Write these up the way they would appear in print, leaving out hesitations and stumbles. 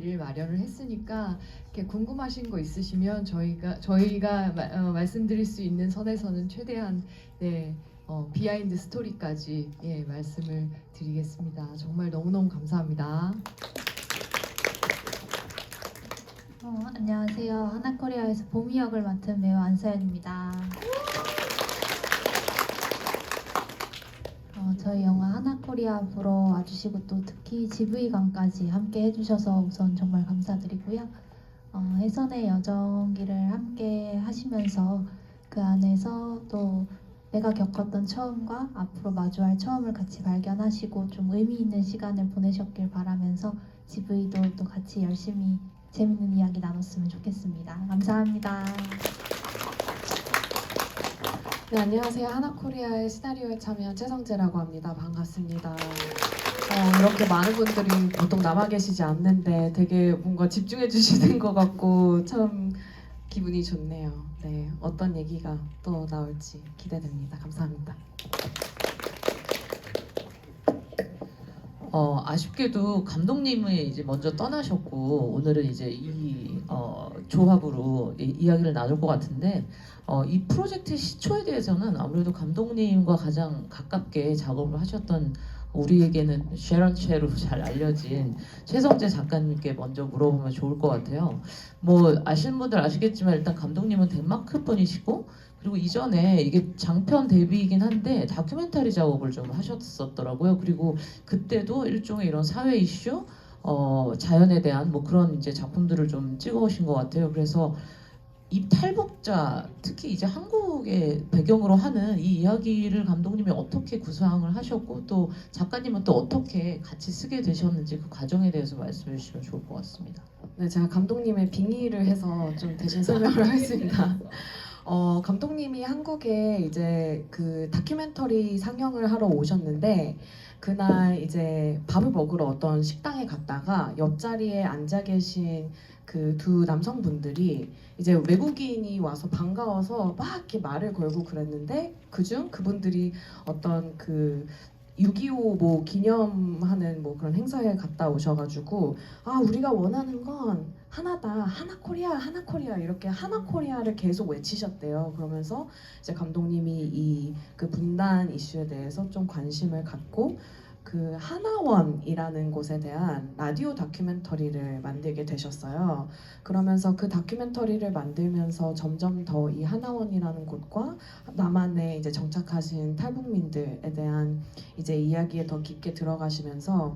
를 마련을 했으니까 이렇게 궁금하신 거 있으시면 저희가 말씀드릴 수 있는 선에서는 최대한 비하인드 스토리까지 말씀을 드리겠습니다. 정말 너무너무 감사합니다. 안녕하세요. 하나코리아에서 보미 역을 맡은 배우 안서연입니다. 저희 영화 하나코리아 보러 와주시고 또 특히 GV관까지 함께 해주셔서 우선 정말 감사드리고요. 해선의 여정기를 함께 하시면서 그 안에서 또 내가 겪었던 처음과 앞으로 마주할 처음을 같이 발견하시고 좀 의미 있는 시간을 보내셨길 바라면서 GV도 또 같이 열심히 재밌는 이야기 나눴으면 좋겠습니다. 감사합니다. 네, 안녕하세요. 하나코리아의 시나리오에 참여한 최성재라고 합니다. 반갑습니다. 이렇게 많은 분들이 보통 남아 계시지 않는데 되게 뭔가 집중해 주시는 것 같고 참 기분이 좋네요. 네, 어떤 얘기가 또 나올지 기대됩니다. 감사합니다. 아쉽게도 감독님이 이제 먼저 떠나셨고 오늘은 이제 이 조합으로 이야기를 나눌 것 같은데 이 프로젝트 시초에 대해서는 아무래도 감독님과 가장 가깝게 작업을 하셨던 우리에게는 쉐런체로 잘 알려진 최성재 작가님께 먼저 물어보면 좋을 것 같아요. 뭐 아시는 분들 아시겠지만 일단 감독님은 덴마크 분이시고 그리고 이전에 이게 장편 데뷔이긴 한데 다큐멘터리 작업을 좀 하셨었더라고요. 그리고 그때도 일종의 이런 사회 이슈, 자연에 대한 뭐 그런 이제 작품들을 좀 찍어오신 것 같아요. 그래서 이 탈북자, 특히 이제 한국의 배경으로 하는 이 이야기를 감독님이 어떻게 구상을 하셨고 또 작가님은 또 어떻게 같이 쓰게 되셨는지 그 과정에 대해서 말씀해 주시면 좋을 것 같습니다. 네, 제가 감독님의 빙의를 해서 좀 대신 설명을 하겠습니다. 감독님이 한국에 이제 그 다큐멘터리 상영을 하러 오셨는데 그날 이제 밥을 먹으러 어떤 식당에 갔다가 옆자리에 앉아 계신 그 두 남성분들이 이제 외국인이 와서 반가워서 막 이렇게 말을 걸고 그랬는데 그중 그분들이 어떤 그 6.25 뭐 기념하는 뭐 그런 행사에 갔다 오셔가지고 우리가 원하는 건 하나다, 하나코리아, 하나코리아 이렇게 하나코리아를 계속 외치셨대요. 그러면서 이제 감독님이 이 그 분단 이슈에 대해서 좀 관심을 갖고 그 하나원이라는 곳에 대한 라디오 다큐멘터리를 만들게 되셨어요. 그러면서 그 다큐멘터리를 만들면서 점점 더 이 하나원이라는 곳과 남한에 이제 정착하신 탈북민들에 대한 이제 이야기에 더 깊게 들어가시면서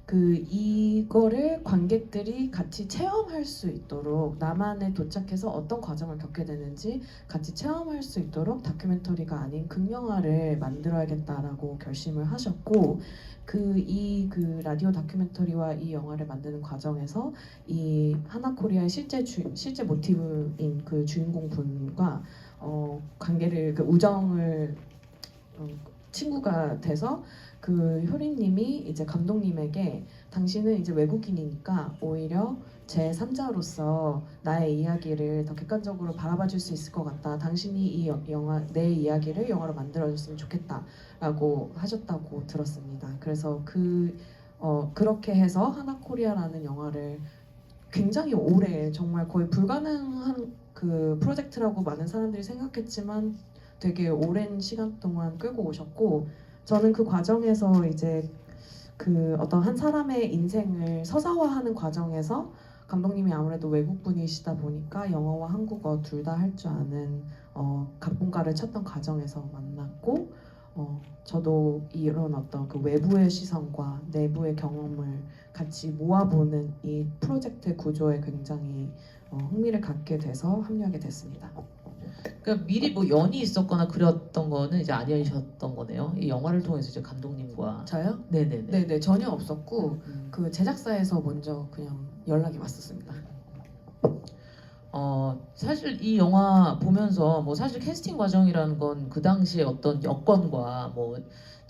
그 이거를 관객들이 같이 체험할 수 있도록 남한에 도착해서 어떤 과정을 겪게 되는지 같이 체험할 수 있도록 다큐멘터리가 아닌 극영화를 만들어야겠다라고 결심을 하셨고 그 라디오 다큐멘터리와 이 영화를 만드는 과정에서 이 하나코리아의 실제 모티브인 그 주인공 분과 관계를 그 우정을 친구가 돼서 그 효린님이 이제 감독님에게 당신은 이제 외국인이니까 오히려 제 3자로서 나의 이야기를 더 객관적으로 바라봐 줄 수 있을 것 같다. 당신이 이 영화 내 이야기를 영화로 만들어줬으면 좋겠다라고 하셨다고 들었습니다. 그래서 그렇게 해서 하나코리아라는 영화를 굉장히 오래 정말 거의 불가능한 그 프로젝트라고 많은 사람들이 생각했지만 되게 오랜 시간 동안 끌고 오셨고 저는 그 과정에서 이제 그 어떤 한 사람의 인생을 서사화하는 과정에서 감독님이 아무래도 외국분이시다 보니까 영어와 한국어 둘 다 할 줄 아는 각본가를 찾던 과정에서 만났고 저도 이런 어떤 그 외부의 시선과 내부의 경험을 같이 모아보는 이 프로젝트 구조에 굉장히 흥미를 갖게 돼서 합류하게 됐습니다. 그러니까 미리 뭐 연이 있었거나 그렸던 거는 이제 아니셨던 거네요. 이 영화를 통해서 이제 감독님과 저요? 네네네. 네네 전혀 없었고 그 제작사에서 먼저 그냥 연락이 왔었습니다. 사실 이 영화 보면서 뭐 사실 캐스팅 과정이라는 건 그 당시에 어떤 여건과 뭐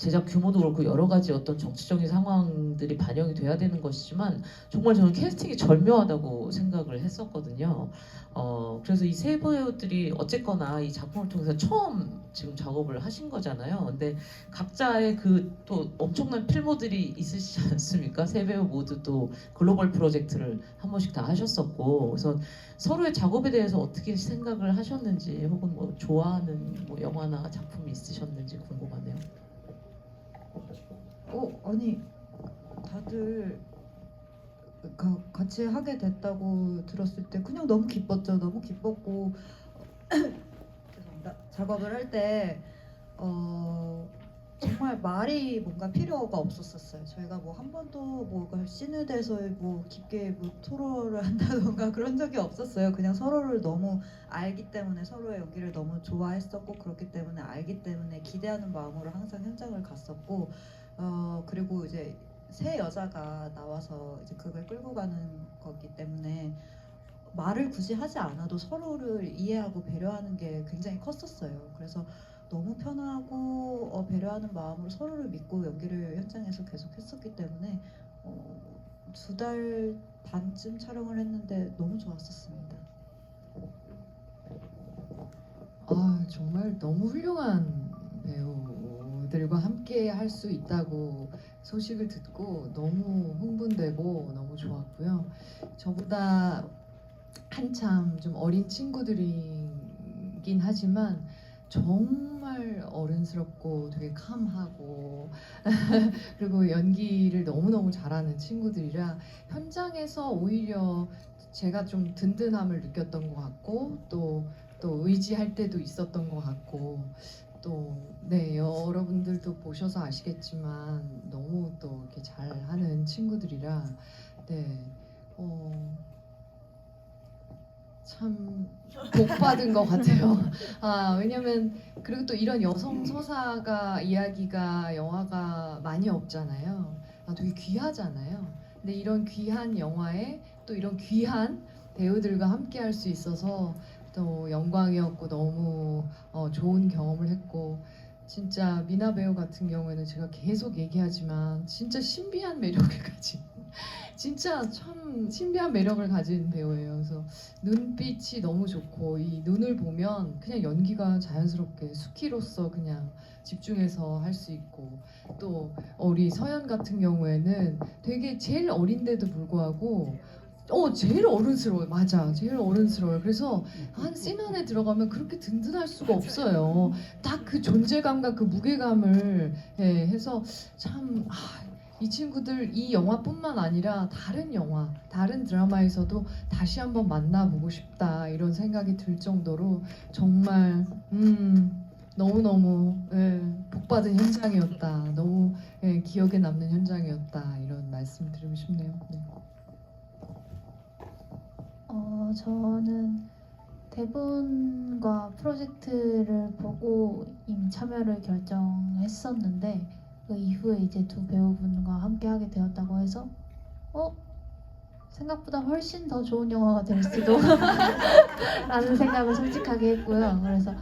제작 규모도 그렇고 여러 가지 어떤 정치적인 상황들이 반영이 돼야 되는 것이지만 정말 저는 캐스팅이 절묘하다고 생각을 했었거든요. 그래서 이 세 배우들이 어쨌거나 이 작품을 통해서 처음 지금 작업을 하신 거잖아요. 근데 각자의 그 또 엄청난 필모들이 있으시지 않습니까? 세 배우 모두 또 글로벌 프로젝트를 한 번씩 다 하셨었고, 그래서 서로의 작업에 대해서 어떻게 생각을 하셨는지, 혹은 뭐 좋아하는 뭐 영화나 작품이 있으셨는지 궁금하네요. 아니 다들 같이 하게 됐다고 들었을 때 그냥 너무 기뻤죠. 너무 기뻤고 죄송합니다. 작업을 할 때 정말 말이 뭔가 필요가 없었었어요. 저희가 뭐 한 번도 뭐 씬에 대해서 뭐 깊게 뭐 토론을 한다던가 그런 적이 없었어요. 그냥 서로를 너무 알기 때문에 서로의 연기를 너무 좋아했었고, 그렇기 때문에 알기 때문에 기대하는 마음으로 항상 현장을 갔었고, 그리고 이제 새 여자가 나와서 이제 그걸 끌고 가는 거기 때문에 말을 굳이 하지 않아도 서로를 이해하고 배려하는 게 굉장히 컸었어요. 그래서 너무 편하고 배려하는 마음으로 서로를 믿고 연기를 현장에서 계속 했었기 때문에 2달 반쯤 촬영을 했는데 너무 좋았었습니다. 정말 너무 훌륭한 배우들과 함께 할 수 있다고 소식을 듣고 너무 흥분되고 너무 좋았고요. 저보다 한참 좀 어린 친구들이긴 하지만 정말 어른스럽고 되게 캄하고 그리고 연기를 너무너무 잘하는 친구들이라 현장에서 오히려 제가 좀 든든함을 느꼈던 것 같고, 또 의지할 때도 있었던 것 같고, 또 네, 여러분들도 보셔서 아시겠지만 너무 또 이렇게 잘하는 친구들이라 참 복받은 것 같아요. 왜냐면 그리고 또 이런 여성 서사가 이야기가 영화가 많이 없잖아요. 되게 귀하잖아요. 근데 이런 귀한 영화에 또 이런 귀한 배우들과 함께 할 수 있어서 또 영광이었고 너무 좋은 경험을 했고, 진짜 미나 배우 같은 경우에는 제가 계속 얘기하지만 진짜 신비한 매력을 가진 진짜 참 신비한 매력을 가진 배우예요. 그래서 눈빛이 너무 좋고 이 눈을 보면 그냥 연기가 자연스럽게 수키로서 그냥 집중해서 할 수 있고, 또 우리 서연 같은 경우에는 되게 제일 어린데도 불구하고 제일 어른스러워요. 맞아, 제일 어른스러워요. 그래서 한 씬 안에 들어가면 그렇게 든든할 수가 없어요. 딱 그 존재감과 그 무게감을 해서 참 이 친구들 이 영화뿐만 아니라 다른 영화, 다른 드라마에서도 다시 한번 만나보고 싶다 이런 생각이 들 정도로 정말 너무너무 복받은 현장이었다. 너무 기억에 남는 현장이었다. 이런 말씀 드리고 싶네요. 네. 저는 대본과 프로젝트를 보고 이미 참여를 결정했었는데, 그 이후에 이제 두 배우분과 함께 하게 되었다고 해서 생각보다 훨씬 더 좋은 영화가 될 수도 라는 생각을 솔직하게 했고요. 그래서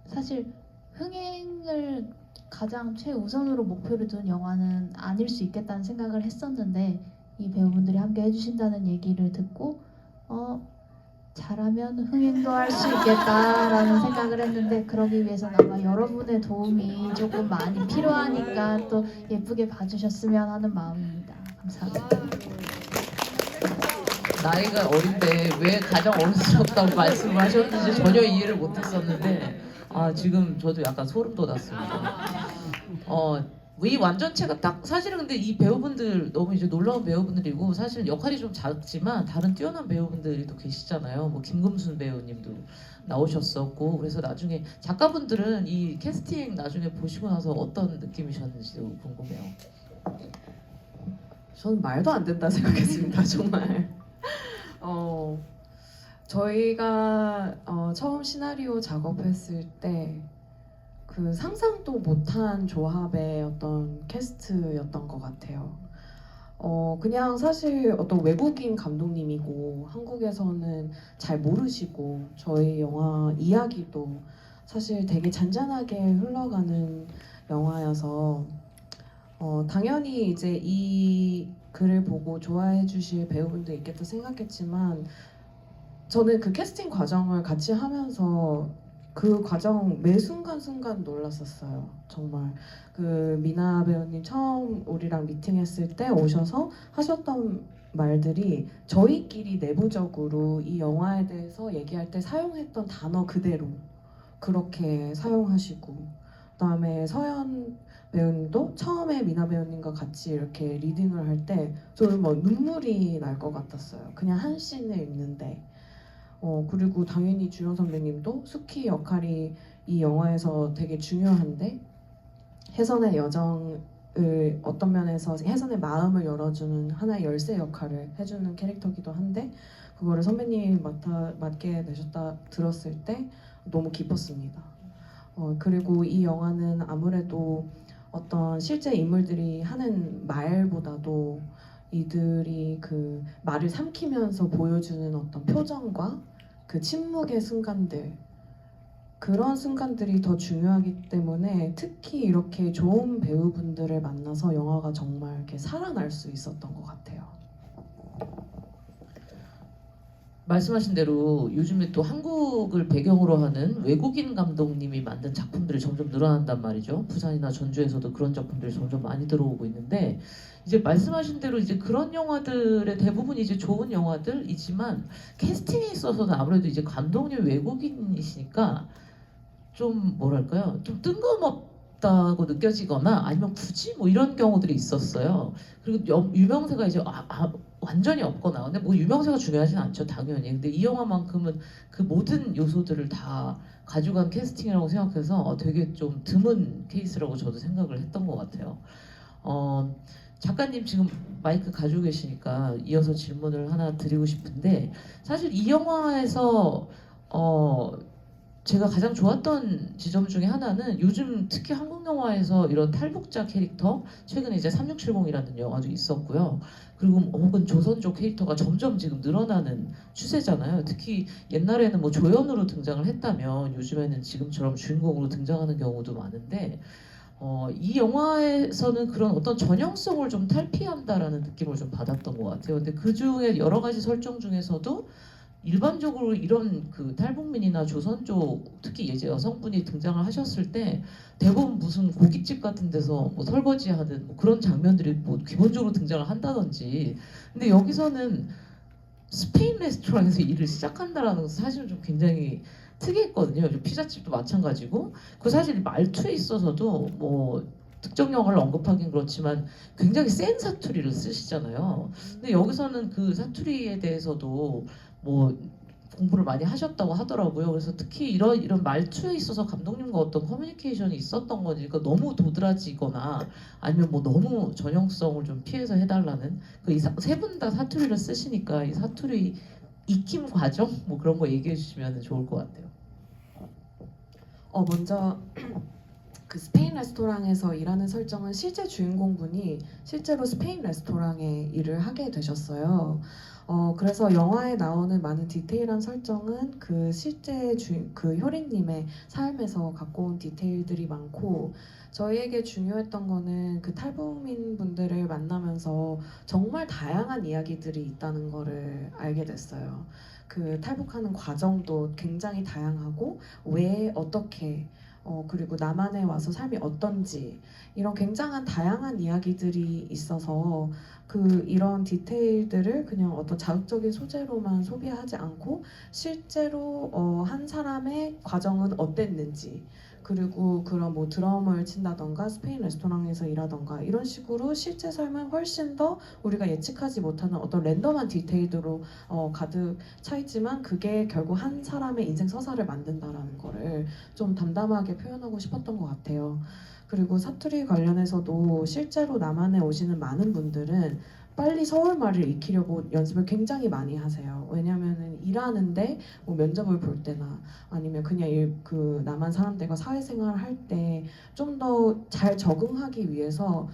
사실 흥행을 가장 최우선으로 목표로 둔 영화는 아닐 수 있겠다는 생각을 했었는데, 이 배우분들이 함께 해주신다는 얘기를 듣고 잘하면 흥행도 할 수 있겠다라는 생각을 했는데, 그러기 위해서는 아마 여러분의 도움이 조금 많이 필요하니까 또 예쁘게 봐주셨으면 하는 마음입니다. 감사합니다. 나이가 어린데 왜 가장 어른스럽다고 말씀을 하셨는지 전혀 이해를 못했었는데, 지금 저도 약간 소름 돋았습니다. 이 완전체가 딱 사실은, 근데 이 배우분들 너무 이제 놀라운 배우분들이고, 사실 역할이 좀 작지만 다른 뛰어난 배우분들이 또 계시잖아요. 뭐 김금순 배우님도 나오셨었고, 그래서 나중에 작가분들은 이 캐스팅 나중에 보시고 나서 어떤 느낌이셨는지도 궁금해요. 저는 말도 안 된다 생각했습니다. 정말. 저희가 처음 시나리오 작업했을 때 그 상상도 못한 조합의 어떤 캐스트였던 것 같아요. 그냥 사실 어떤 외국인 감독님이고 한국에서는 잘 모르시고 저희 영화 이야기도 사실 되게 잔잔하게 흘러가는 영화여서 당연히 이제 이 글을 보고 좋아해 주실 배우분도 있겠다 생각했지만 저는 그 캐스팅 과정을 같이 하면서 그 과정 매 순간순간 놀랐었어요. 정말 그 미나 배우님 처음 우리랑 미팅했을 때 오셔서 하셨던 말들이 저희끼리 내부적으로 이 영화에 대해서 얘기할 때 사용했던 단어 그대로 그렇게 사용하시고 그다음에 서연 배우님도 처음에 미나 배우님과 같이 이렇게 리딩을 할 때 저는 뭐 눈물이 날 것 같았어요. 그냥 한 씬을 읽는데 그리고 당연히 주연 선배님도 수키 역할이 이 영화에서 되게 중요한데 혜선의 여정을 어떤 면에서 혜선의 마음을 열어주는 하나의 열쇠 역할을 해주는 캐릭터기도 한데 그거를 선배님이 맡게 되셨다 들었을 때 너무 기뻤습니다. 그리고 이 영화는 아무래도 어떤 실제 인물들이 하는 말보다도 이들이 그 말을 삼키면서 보여주는 어떤 표정과 그 침묵의 순간들 그런 순간들이 더 중요하기 때문에 특히 이렇게 좋은 배우분들을 만나서 영화가 정말 이렇게 살아날 수 있었던 것 같아요. 말씀하신 대로 요즘에 또 한국을 배경으로 하는 외국인 감독님이 만든 작품들이 점점 늘어난단 말이죠. 부산이나 전주에서도 그런 작품들이 점점 많이 들어오고 있는데 이제 말씀하신 대로 이제 그런 영화들의 대부분이 이제 좋은 영화들이지만 캐스팅에 있어서는 아무래도 이제 감독님 외국인이시니까 좀 뭐랄까요? 좀 뜬금없다고 느껴지거나 아니면 굳이 뭐 이런 경우들이 있었어요. 그리고 유명세가 이제 완전히 없거나 근데 뭐 유명세가 중요하진 않죠 당연히. 근데 이 영화만큼은 그 모든 요소들을 다 가져간 캐스팅이라고 생각해서 되게 좀 드문 케이스라고 저도 생각을 했던 것 같아요. 작가님 지금 마이크 가지고 계시니까 이어서 질문을 하나 드리고 싶은데 사실 이 영화에서 제가 가장 좋았던 지점 중에 하나는 요즘 특히 한국 영화에서 이런 탈북자 캐릭터 최근에 이제 3670이라는 영화도 있었고요. 그리고 혹은 조선족 캐릭터가 점점 지금 늘어나는 추세잖아요. 특히 옛날에는 뭐 조연으로 등장을 했다면 요즘에는 지금처럼 주인공으로 등장하는 경우도 많은데 이 영화에서는 그런 어떤 전형성을 좀 탈피한다라는 느낌을 좀 받았던 것 같아요. 근데 그 중에 여러 가지 설정 중에서도 일반적으로 이런 그 탈북민이나 조선족 특히 이제 여성분이 등장을 하셨을 때 대부분 무슨 고깃집 같은 데서 뭐 설거지하는 뭐 그런 장면들이 뭐 기본적으로 등장을 한다든지 근데 여기서는 스페인 레스토랑에서 일을 시작한다라는 것은 사실은 좀 굉장히 특이했거든요. 피자집도 마찬가지고 그 사실 말투에 있어서도 뭐 특정 영화를 언급하긴 그렇지만 굉장히 센 사투리를 쓰시잖아요. 근데 여기서는 그 사투리에 대해서도 뭐 공부를 많이 하셨다고 하더라고요. 그래서 특히 이런 말투에 있어서 감독님과 어떤 커뮤니케이션이 있었던 거지. 그러니까 너무 도드라지거나 아니면 뭐 너무 전형성을 좀 피해서 해달라는 그 세 분 다 사투리를 쓰시니까 이 사투리 익힘 과정 뭐 그런 거 얘기해 주시면 좋을 것 같아요. 먼저 그 스페인 레스토랑에서 일하는 설정은 실제 주인공분이 실제로 스페인 레스토랑에 일을 하게 되셨어요. 그래서 영화에 나오는 많은 디테일한 설정은 그 실제 그 효린님의 삶에서 갖고 온 디테일들이 많고 저희에게 중요했던 거는 그 탈북민 분들을 만나면서 정말 다양한 이야기들이 있다는 거를 알게 됐어요. 그 탈북하는 과정도 굉장히 다양하고 왜 어떻게 그리고 남한에 와서 삶이 어떤지 이런 굉장한 다양한 이야기들이 있어서 이런 디테일들을 그냥 어떤 자극적인 소재로만 소비하지 않고 실제로 한 사람의 과정은 어땠는지 그리고 그런 뭐 드럼을 친다던가 스페인 레스토랑에서 일하던가 이런 식으로 실제 삶은 훨씬 더 우리가 예측하지 못하는 어떤 랜덤한 디테일들로 가득 차 있지만 그게 결국 한 사람의 인생 서사를 만든다라는 거를 좀 담담하게 표현하고 싶었던 것 같아요. 그리고 사투리 관련해서도 실제로 남한에 오시는 많은 분들은 빨리 서울말을 익히려고 연습을 굉장히 많이 하세요. 왜냐면은 일하는데 뭐 면접을 볼 때나 아니면 그냥 그 남한 사람들과 사회생활을 할 때 좀 더 잘 적응하기 위해서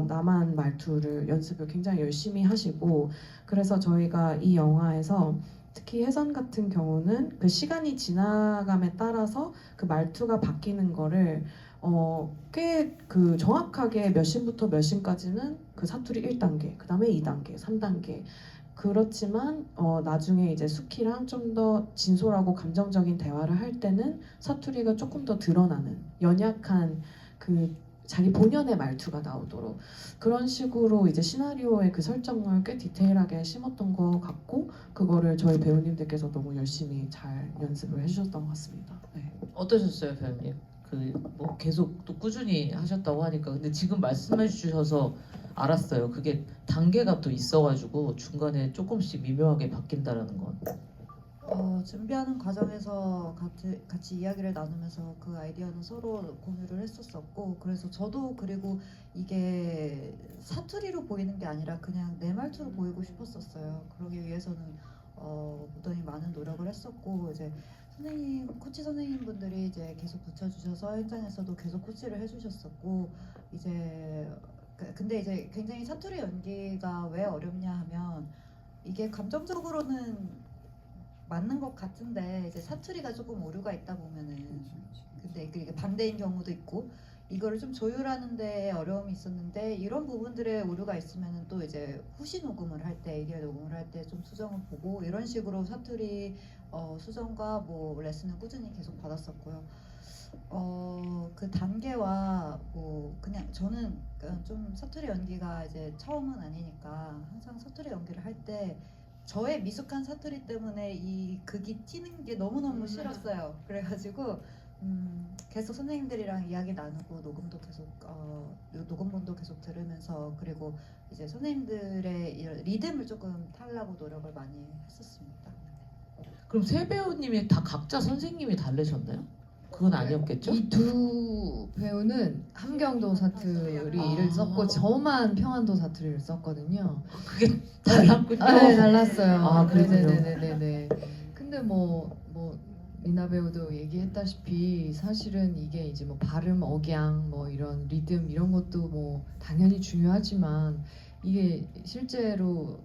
남한 말투를 연습을 굉장히 열심히 하시고 그래서 저희가 이 영화에서 특히 혜선 같은 경우는 그 시간이 지나감에 따라서 그 말투가 바뀌는 거를 꽤 그 정확하게 몇 신부터 몇 신까지는 그 사투리 1단계, 그 다음에 2단계, 3단계. 그렇지만 나중에 이제 수키랑 좀 더 진솔하고 감정적인 대화를 할 때는 사투리가 조금 더 드러나는 연약한 그 자기 본연의 말투가 나오도록 그런 식으로 이제 시나리오의 그 설정을 꽤 디테일하게 심었던 것 같고 그거를 저희 배우님들께서 너무 열심히 잘 연습을 해주셨던 것 같습니다. 네. 어떠셨어요, 배우님? 그 뭐 계속 또 꾸준히 하셨다고 하니까 근데 지금 말씀해 주셔서 알았어요. 그게 단계가 또 있어가지고 중간에 조금씩 미묘하게 바뀐다라는 건. 준비하는 과정에서 같이 이야기를 나누면서 그 아이디어는 서로 공유를 했었었고 그래서 저도 그리고 이게 사투리로 보이는 게 아니라 그냥 내 말투로 보이고 싶었었어요. 그러기 위해서는 무던히 많은 노력을 했었고 이제 코치 선생님분들이 이제 계속 붙여주셔서 현장에서도 계속 코치를 해주셨었고 이제 근데 이제 굉장히 사투리 연기가 왜 어렵냐 하면 이게 감정적으로는 맞는 것 같은데 이제 사투리가 조금 오류가 있다 보면은 근데 이게 반대인 경우도 있고 이거를 좀 조율하는 데 어려움이 있었는데 이런 부분들에 오류가 있으면은 또 이제 후시 녹음을 할 때 아이디어 녹음을 할 때 좀 수정을 보고 이런 식으로 사투리 수정과 뭐 레슨을 꾸준히 계속 받았었고요. 그 단계와 뭐 그냥 저는 좀 사투리 연기가 이제 처음은 아니니까 항상 사투리 연기를 할 때 저의 미숙한 사투리 때문에 이 극이 튀는 게 너무너무 싫었어요. 그래가지고 계속 선생님들이랑 이야기 나누고 녹음도 계속 녹음본도 계속 들으면서 그리고 이제 선생님들의 이런 리듬을 조금 타려고 노력을 많이 했었습니다. 그럼 세 배우님이 다 각자 선생님이 다르셨나요? 그건 아니었겠죠? 이 두 배우는 함경도 사투리를 아. 썼고 저만 평안도 사투리를 썼거든요. 그게 달랐군요. 네, 달랐어요. 아, 그렇군요. 네네네네. 근데 뭐 미나 배우도 얘기했다시피 사실은 이게 이제 뭐 발음, 억양, 뭐 이런 리듬 이런 것도 뭐 당연히 중요하지만 이게 실제로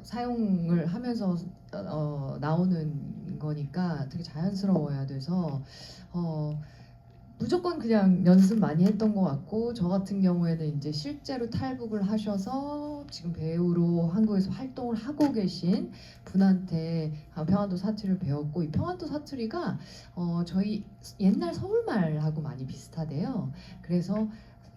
사용을 하면서 나오는 거니까 되게 자연스러워야 돼서 무조건 그냥 연습 많이 했던 것 같고 저 같은 경우에는 이제 실제로 탈북을 하셔서 지금 배우로 한국에서 활동을 하고 계신 분한테 평안도 사투리를 배웠고 이 평안도 사투리가 저희 옛날 서울말하고 많이 비슷하대요. 그래서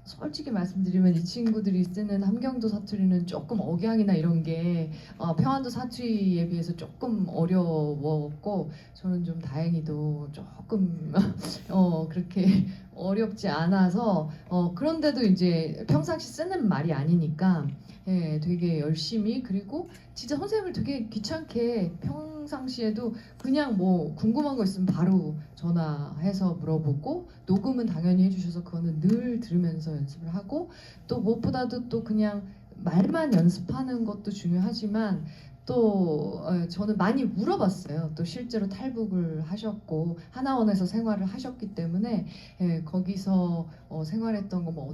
솔직히 말씀드리면 이 친구들이 쓰는 함경도 사투리는 조금 억양이나 이런 게 평안도 사투리에 비해서 조금 어려웠고 저는 좀 다행히도 조금 그렇게 어렵지 않아서 그런데도 이제 평상시 쓰는 말이 아니니까 예, 되게 열심히 그리고 진짜 선생님을 되게 귀찮게 평상시에도 그냥 뭐 궁금한 거 있으면 바로 전화해서 물어보고 녹음은 당연히 해주셔서 그거는 늘 들으면서 연습을 하고 또 무엇보다도 또 그냥 말만 연습하는 것도 중요하지만 또 저는 많이 물어봤어요. 또 실제로 탈북을 하셨고 하나원에서 생활을 하셨기 때문에 거기서 생활했던 거 뭐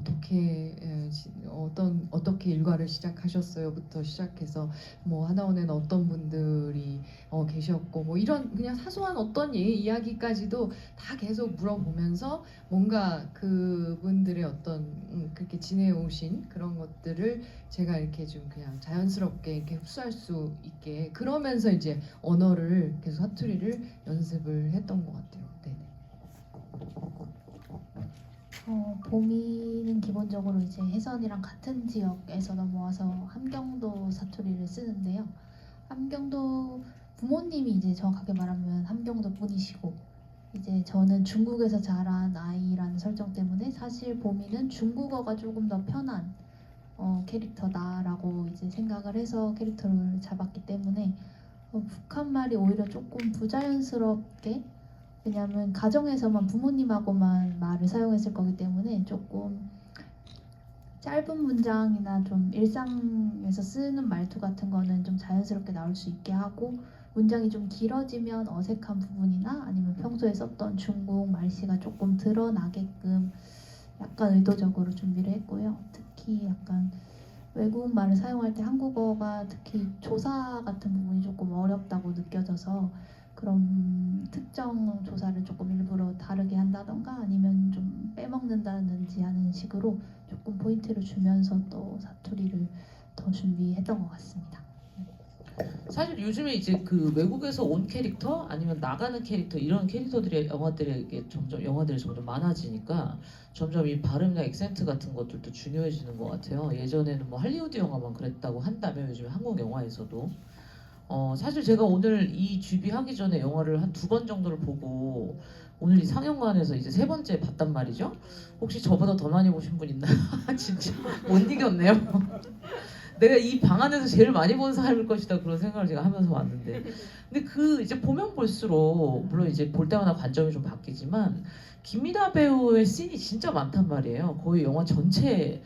어떻게 일과를 시작하셨어요부터 시작해서 뭐 하나원에는 어떤 분들이 계셨고 뭐 이런 그냥 사소한 어떤 이야기까지도 다 계속 물어보면서 뭔가 그분들의 어떤 그렇게 지내오신 그런 것들을 제가 이렇게 좀 그냥 자연스럽게 이렇게 흡수할 수 있게 그러면서 이제 언어를 계속 사투리를 연습을 했던 것 같아요. 네네. 봄이는 기본적으로 이제 혜선이랑 같은 지역에서 넘어와서 함경도 사투리를 쓰는데요. 함경도 부모님이 이제 정확하게 말하면 함경도 분이시고 이제 저는 중국에서 자란 아이라는 설정 때문에 사실 봄이는 중국어가 조금 더 편한 캐릭터다라고 이제 생각을 해서 캐릭터를 잡았기 때문에 북한 말이 오히려 조금 부자연스럽게 왜냐하면 가정에서만 부모님하고만 말을 사용했을 거기 때문에 조금 짧은 문장이나 좀 일상에서 쓰는 말투 같은 거는 좀 자연스럽게 나올 수 있게 하고 문장이 좀 길어지면 어색한 부분이나 아니면 평소에 썼던 중국 말씨가 조금 드러나게끔 약간 의도적으로 준비를 했고요. 특히 약간 외국 말을 사용할 때 한국어가 특히 조사 같은 부분이 조금 어렵다고 느껴져서 그런 특정 조사를 조금 일부러 다르게 한다던가 아니면 좀 빼먹는다든지 하는 식으로 조금 포인트를 주면서 또 사투리를 더 준비했던 것 같습니다. 사실 요즘에 이제 그 외국에서 온 캐릭터 아니면 나가는 캐릭터 이런 캐릭터들이 영화들이 점점 많아지니까 점점 이 발음이나 액센트 같은 것들도 중요해지는 것 같아요. 예전에는 뭐 할리우드 영화만 그랬다고 한다면 요즘에 한국 영화에서도 사실 제가 오늘 이 쥐비 하기 전에 영화를 한 2번 정도를 보고 오늘 이 상영관에서 이제 3번째 봤단 말이죠. 혹시 저보다 더 많이 보신 분 있나요? 진짜 못 이겼네요. 내가 이 방 안에서 제일 많이 본 사람일 것이다 그런 생각을 제가 하면서 왔는데 근데 그 이제 보면 볼수록 물론 이제 볼 때마다 관점이 좀 바뀌지만 김미나 배우의 씬이 진짜 많단 말이에요. 거의 영화 전체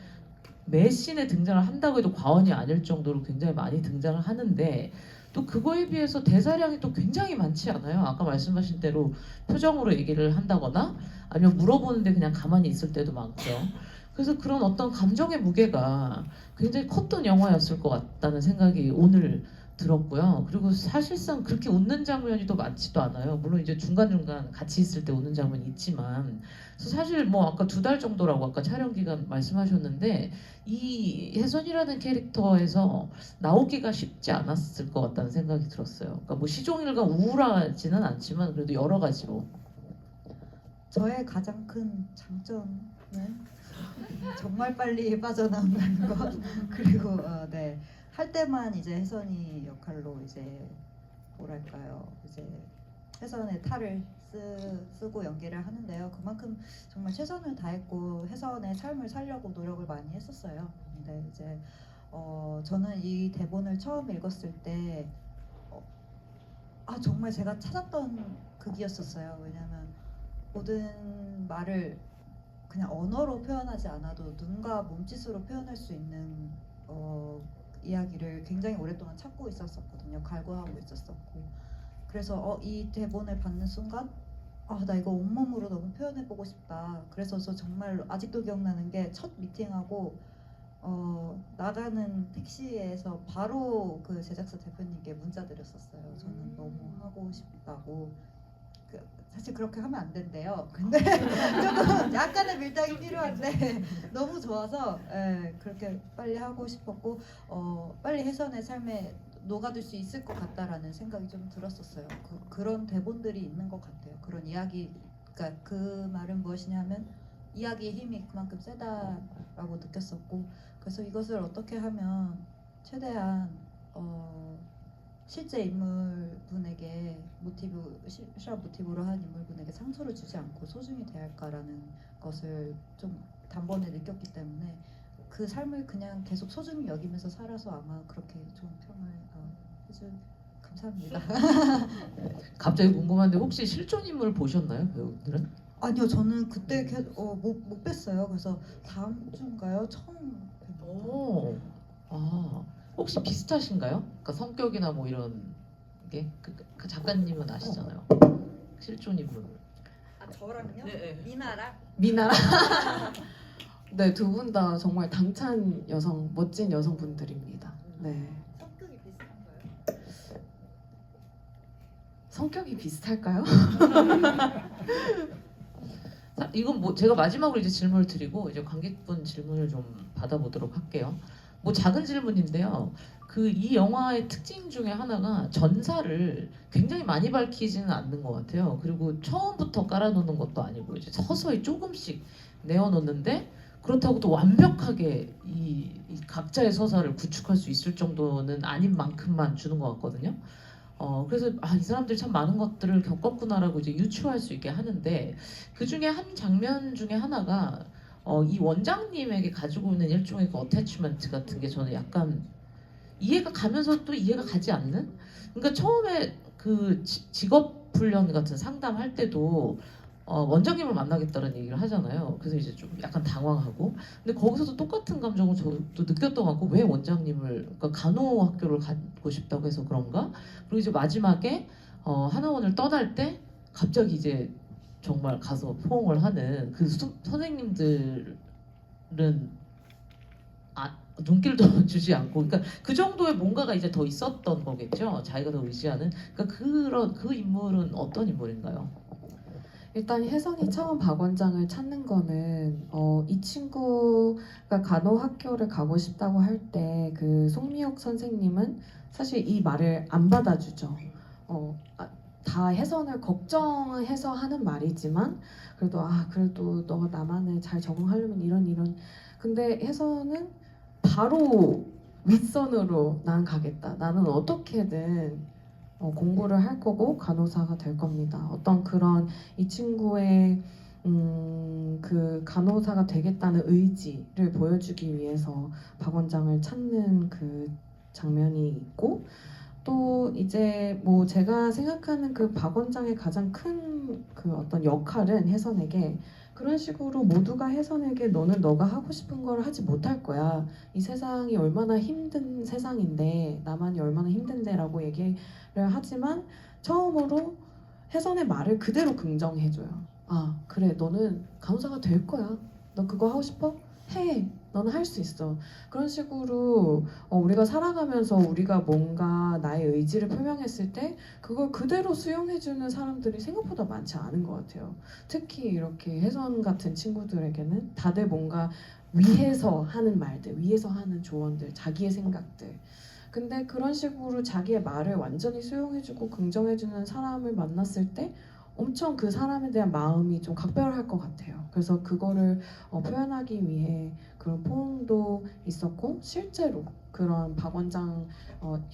매 씬에 등장을 한다고 해도 과언이 아닐 정도로 굉장히 많이 등장을 하는데 또 그거에 비해서 대사량이 또 굉장히 많지 않아요. 아까 말씀하신 대로 표정으로 얘기를 한다거나 아니면 물어보는데 그냥 가만히 있을 때도 많고요. 그래서 그런 어떤 감정의 무게가 굉장히 컸던 영화였을 것 같다는 생각이 오늘 들었고요. 그리고 사실상 그렇게 웃는 장면이 또 많지도 않아요. 물론 이제 중간중간 같이 있을 때 웃는 장면이 있지만 그래서 사실 뭐 아까 2달 정도라고 아까 촬영 기간 말씀하셨는데 이 혜선이라는 캐릭터에서 나오기가 쉽지 않았을 것 같다는 생각이 들었어요. 그러니까 뭐 시종일관 우울하지는 않지만 그래도 여러 가지로 저의 가장 큰 장점은 정말 빨리 빠져나온다는 것. 그리고 네. 할 때만 이제 혜선이 역할로 이제 뭐랄까요, 이제 혜선의 탈을 쓰고 연기를 하는데요. 그만큼 정말 최선을 다했고 혜선의 삶을 살려고 노력을 많이 했었어요. 근데 이제 저는 이 대본을 처음 읽었을 때 정말 제가 찾았던 극이었었어요. 왜냐하면 모든 말을 그냥 언어로 표현하지 않아도 눈과 몸짓으로 표현할 수 있는 이야기를 굉장히 오랫동안 찾고 있었거든요. 갈구하고 있었었고 그래서 이 대본을 받는 순간 나 이거 온몸으로 너무 표현해보고 싶다. 그래서 저 정말 아직도 기억나는 게 첫 미팅하고 나가는 택시에서 바로 그 제작사 대표님께 문자 드렸었어요. 저는 너무 하고 싶다고. 사실 그렇게 하면 안 된대요. 근데 조금 약간의 밀당이 필요한데 너무 좋아서 그렇게 빨리 하고 싶었고 빨리 혜선의 삶에 녹아들 수 있을 것 같다라는 생각이 좀 들었었어요. 그런 대본들이 있는 것 같아요. 그런 이야기, 그러니까 그 말은 무엇이냐면 이야기의 힘이 그만큼 세다라고 느꼈었고 그래서 이것을 어떻게 하면 최대한 실제 인물분에게 실화 모티브로 한 인물분에게 상처를 주지 않고 소중히 대할까라는 것을 좀 단번에 느꼈기 때문에 그 삶을 그냥 계속 소중히 여기면서 살아서 아마 그렇게 좋은 평을 해준 감사합니다. 갑자기 궁금한데 혹시 실존 인물 보셨나요 배우들은? 아니요, 저는 그때 못 뵀어요. 그래서 다음 주인가요? 처음 뵀어요. 오, 혹시 비슷하신가요? 그러니까 성격이나 뭐 이런 게 그 작가님은 아시잖아요. 실존 인물. 저랑요? 네. 미나랑? 미나라. 네, 2분 다 정말 당찬 여성, 멋진 여성분들입니다. 네. 성격이 비슷한가요? 성격이 비슷할까요? 자, 이건 뭐 제가 마지막으로 이제 질문을 드리고 이제 관객분 질문을 좀 받아보도록 할게요. 뭐 작은 질문인데요. 그 이 영화의 특징 중에 하나가 전사를 굉장히 많이 밝히지는 않는 것 같아요. 그리고 처음부터 깔아놓는 것도 아니고 이제 서서히 조금씩 내어놓는데 그렇다고 또 완벽하게 이 각자의 서사를 구축할 수 있을 정도는 아닌 만큼만 주는 것 같거든요. 그래서 이 사람들이 참 많은 것들을 겪었구나라고 이제 유추할 수 있게 하는데 그 중에 한 장면 중에 하나가 이 원장님에게 가지고 있는 일종의 그 어태치먼트 같은 게 저는 약간 이해가 가면서 또 이해가 가지 않는? 그러니까 처음에 그 직업 훈련 같은 상담할 때도 원장님을 만나겠다는 얘기를 하잖아요. 그래서 이제 좀 약간 당황하고 근데 거기서도 똑같은 감정을 저도 느꼈던 것 같고 왜 원장님을 그러니까 간호학교를 가고 싶다고 해서 그런가? 그리고 이제 마지막에 하나원을 떠날 때 갑자기 이제 정말 가서 포옹을 하는 그 선생님들은 눈길도 주지 않고, 그러니까 그 정도의 뭔가가 이제 더 있었던 거겠죠. 자기가 더 의지하는. 그러니까 그런 그 인물은 어떤 인물인가요? 일단 혜선이 처음 박 원장을 찾는 거는 이 친구가 간호학교를 가고 싶다고 할 때 그 송미옥 선생님은 사실 이 말을 안 받아주죠. 다 혜선을 걱정해서 하는 말이지만 그래도 너가 나만을 잘 적응하려면 이런 근데 혜선은 바로 윗선으로 난 가겠다. 나는 어떻게든 공부를 할 거고 간호사가 될 겁니다. 어떤 그런 이 친구의 그 간호사가 되겠다는 의지를 보여주기 위해서 박 원장을 찾는 그 장면이 있고 또 이제 뭐 제가 생각하는 그 박 원장의 가장 큰 그 어떤 역할은 혜선에게 그런 식으로 모두가 혜선에게 너는 너가 하고 싶은 걸 하지 못할 거야. 이 세상이 얼마나 힘든 세상인데 나만이 얼마나 힘든데라고 얘기를 하지만 처음으로 혜선의 말을 그대로 긍정해줘요. 아 그래 너는 간호사가 될 거야. 너 그거 하고 싶어? 해. 너는 할 수 있어. 그런 식으로 우리가 살아가면서 우리가 뭔가 나의 의지를 표명했을 때 그걸 그대로 수용해주는 사람들이 생각보다 많지 않은 것 같아요. 특히 이렇게 혜선 같은 친구들에게는 다들 뭔가 위해서 하는 말들, 위해서 하는 조언들, 자기의 생각들. 근데 그런 식으로 자기의 말을 완전히 수용해주고 긍정해주는 사람을 만났을 때 엄청 그 사람에 대한 마음이 좀 각별할 것 같아요. 그래서 그거를 표현하기 위해 그런 포옹도 있었고 실제로 그런 박 원장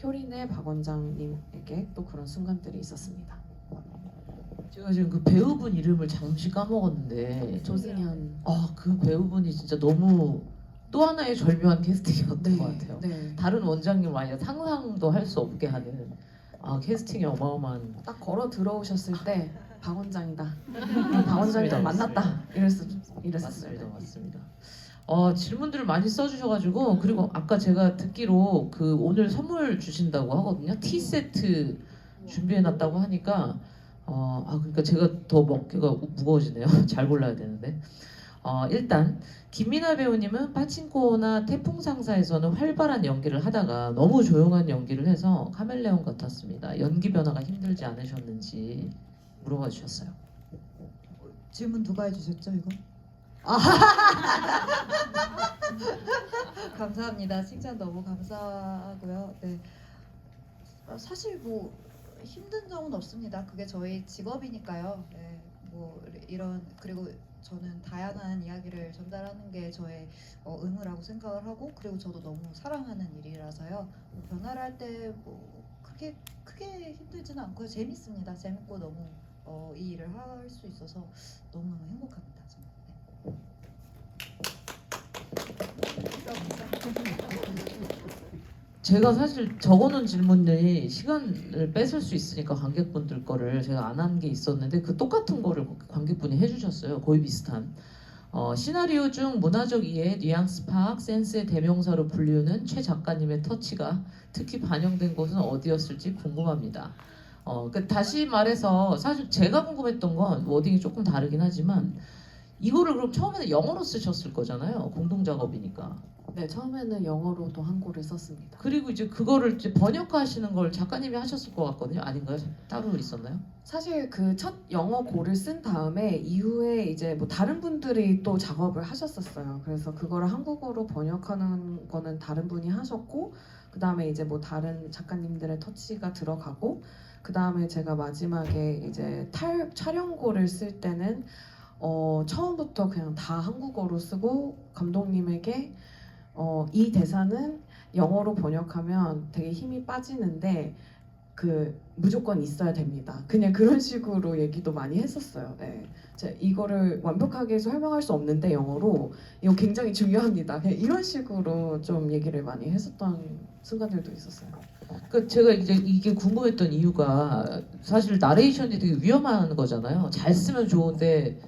효린의 박 원장님에게 또 그런 순간들이 있었습니다. 제가 지금 그 배우분 이름을 잠시 까먹었는데 조승현. 그 배우분이 진짜 너무 또 하나의 절묘한 캐스팅이었던 것 같아요. 네. 다른 원장님 아니라 상상도 할 수 없게 하는 캐스팅이 어마어마한. 딱 걸어 들어오셨을 때 박 원장이다. 박 원장이랑 만났다. 이랬었어요. 맞습니다. 질문들을 많이 써주셔가지고 그리고 아까 제가 듣기로 그 오늘 선물 주신다고 하거든요. 티 세트 준비해놨다고 하니까 그러니까 제가 더 먹기가 무거워지네요. 잘 골라야 되는데. 일단 김민아 배우님은 파친코나 태풍상사에서는 활발한 연기를 하다가 너무 조용한 연기를 해서 카멜레온 같았습니다. 연기 변화가 힘들지 않으셨는지 물어봐 주셨어요. 질문 누가 해주셨죠 이거? 감사합니다. 칭찬 너무 감사하고요. 네. 사실 뭐 힘든 점은 없습니다. 그게 저희 직업이니까요. 네. 뭐 이런 그리고 저는 다양한 이야기를 전달하는 게 저의 의무라고 생각을 하고 그리고 저도 너무 사랑하는 일이라서요. 뭐 변화를 할 때 뭐 크게 힘들지는 않고요. 재밌습니다. 재밌고 너무 이 일을 할 수 있어서 너무너무 행복합니다. 정말. 제가 사실 적어놓은 질문들이 시간을 뺏을 수 있으니까 관객분들 거를 제가 안 한 게 있었는데 그 똑같은 거를 관객분이 해주셨어요. 거의 비슷한. 시나리오 중 문화적 이해, 뉘앙스 파악, 센스의 대명사로 불리우는 최 작가님의 터치가 특히 반영된 곳은 어디였을지 궁금합니다. 다시 말해서 사실 제가 궁금했던 건 워딩이 조금 다르긴 하지만 이거를 그럼 처음에는 영어로 쓰셨을 거잖아요. 공동 작업이니까. 네, 처음에는 영어로도 한글을 썼습니다. 그리고 이제 그거를 이제 번역하시는 걸 작가님이 하셨을 것 같거든요. 아닌가요? 따로 있었나요? 사실 그 첫 영어 고를 쓴 다음에 이후에 이제 뭐 다른 분들이 또 작업을 하셨었어요. 그래서 그거를 한국어로 번역하는 거는 다른 분이 하셨고 그 다음에 이제 뭐 다른 작가님들의 터치가 들어가고 그 다음에 제가 마지막에 이제 촬영고를 쓸 때는 처음부터 그냥 다 한국어로 쓰고 감독님에게 이 대사는 영어로 번역하면 되게 힘이 빠지는데 무조건 있어야 됩니다. 그냥 그런 식으로 얘기도 많이 했었어요. 네. 이거를 완벽하게 설명할 수 없는데 영어로 이거 굉장히 중요합니다. 그냥 이런 식으로 좀 얘기를 많이 했었던 순간들도 있었어요. 그 제가 이제 이게 궁금했던 이유가 사실 나레이션이 되게 위험한 거잖아요. 잘 쓰면 좋은데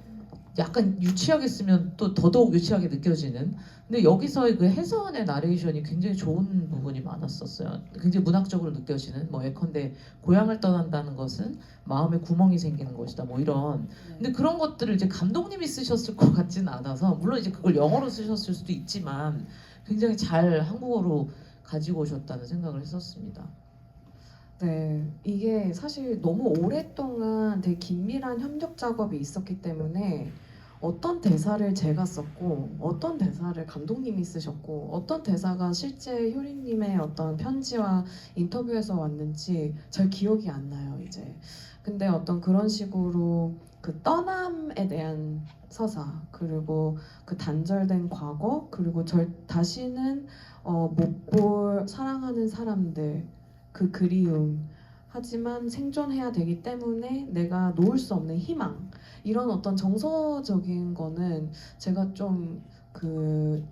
약간 유치하게 쓰면 또 더더욱 유치하게 느껴지는. 근데 여기서의 그 해서원의 나레이션이 굉장히 좋은 부분이 많았었어요. 굉장히 문학적으로 느껴지는 뭐 예컨대 고향을 떠난다는 것은 마음에 구멍이 생기는 것이다 뭐 이런. 근데 그런 것들을 이제 감독님이 쓰셨을 것 같지는 않아서 물론 이제 그걸 영어로 쓰셨을 수도 있지만 굉장히 잘 한국어로 가지고 오셨다는 생각을 했었습니다. 네, 이게 사실 너무 오랫동안 되게 긴밀한 협력 작업이 있었기 때문에 어떤 대사를 제가 썼고 어떤 대사를 감독님이 쓰셨고 어떤 대사가 실제 효리님의 어떤 편지와 인터뷰에서 왔는지 잘 기억이 안 나요 이제. 근데 어떤 그런 식으로 그 떠남에 대한 서사 그리고 그 단절된 과거 그리고 다시는 못 볼 사랑하는 사람들 그 그리움 하지만 생존해야 되기 때문에 내가 놓을 수 없는 희망 이런 어떤 정서적인 거는 제가 좀 그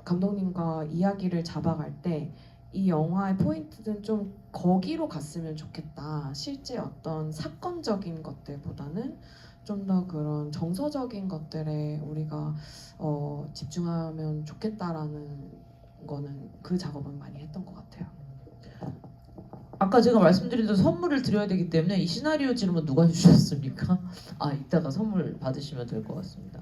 감독님과 이야기를 잡아갈 때 이 영화의 포인트는 좀 거기로 갔으면 좋겠다. 실제 어떤 사건적인 것들보다는 좀 더 그런 정서적인 것들에 우리가 집중하면 좋겠다라는 거는 그 작업은 많이 했던 것 같아요. 아까 제가 말씀드린 대로 선물을 드려야 되기 때문에 이 시나리오 질문 누가 주셨습니까? 아 이따가 선물 받으시면 될 것 같습니다.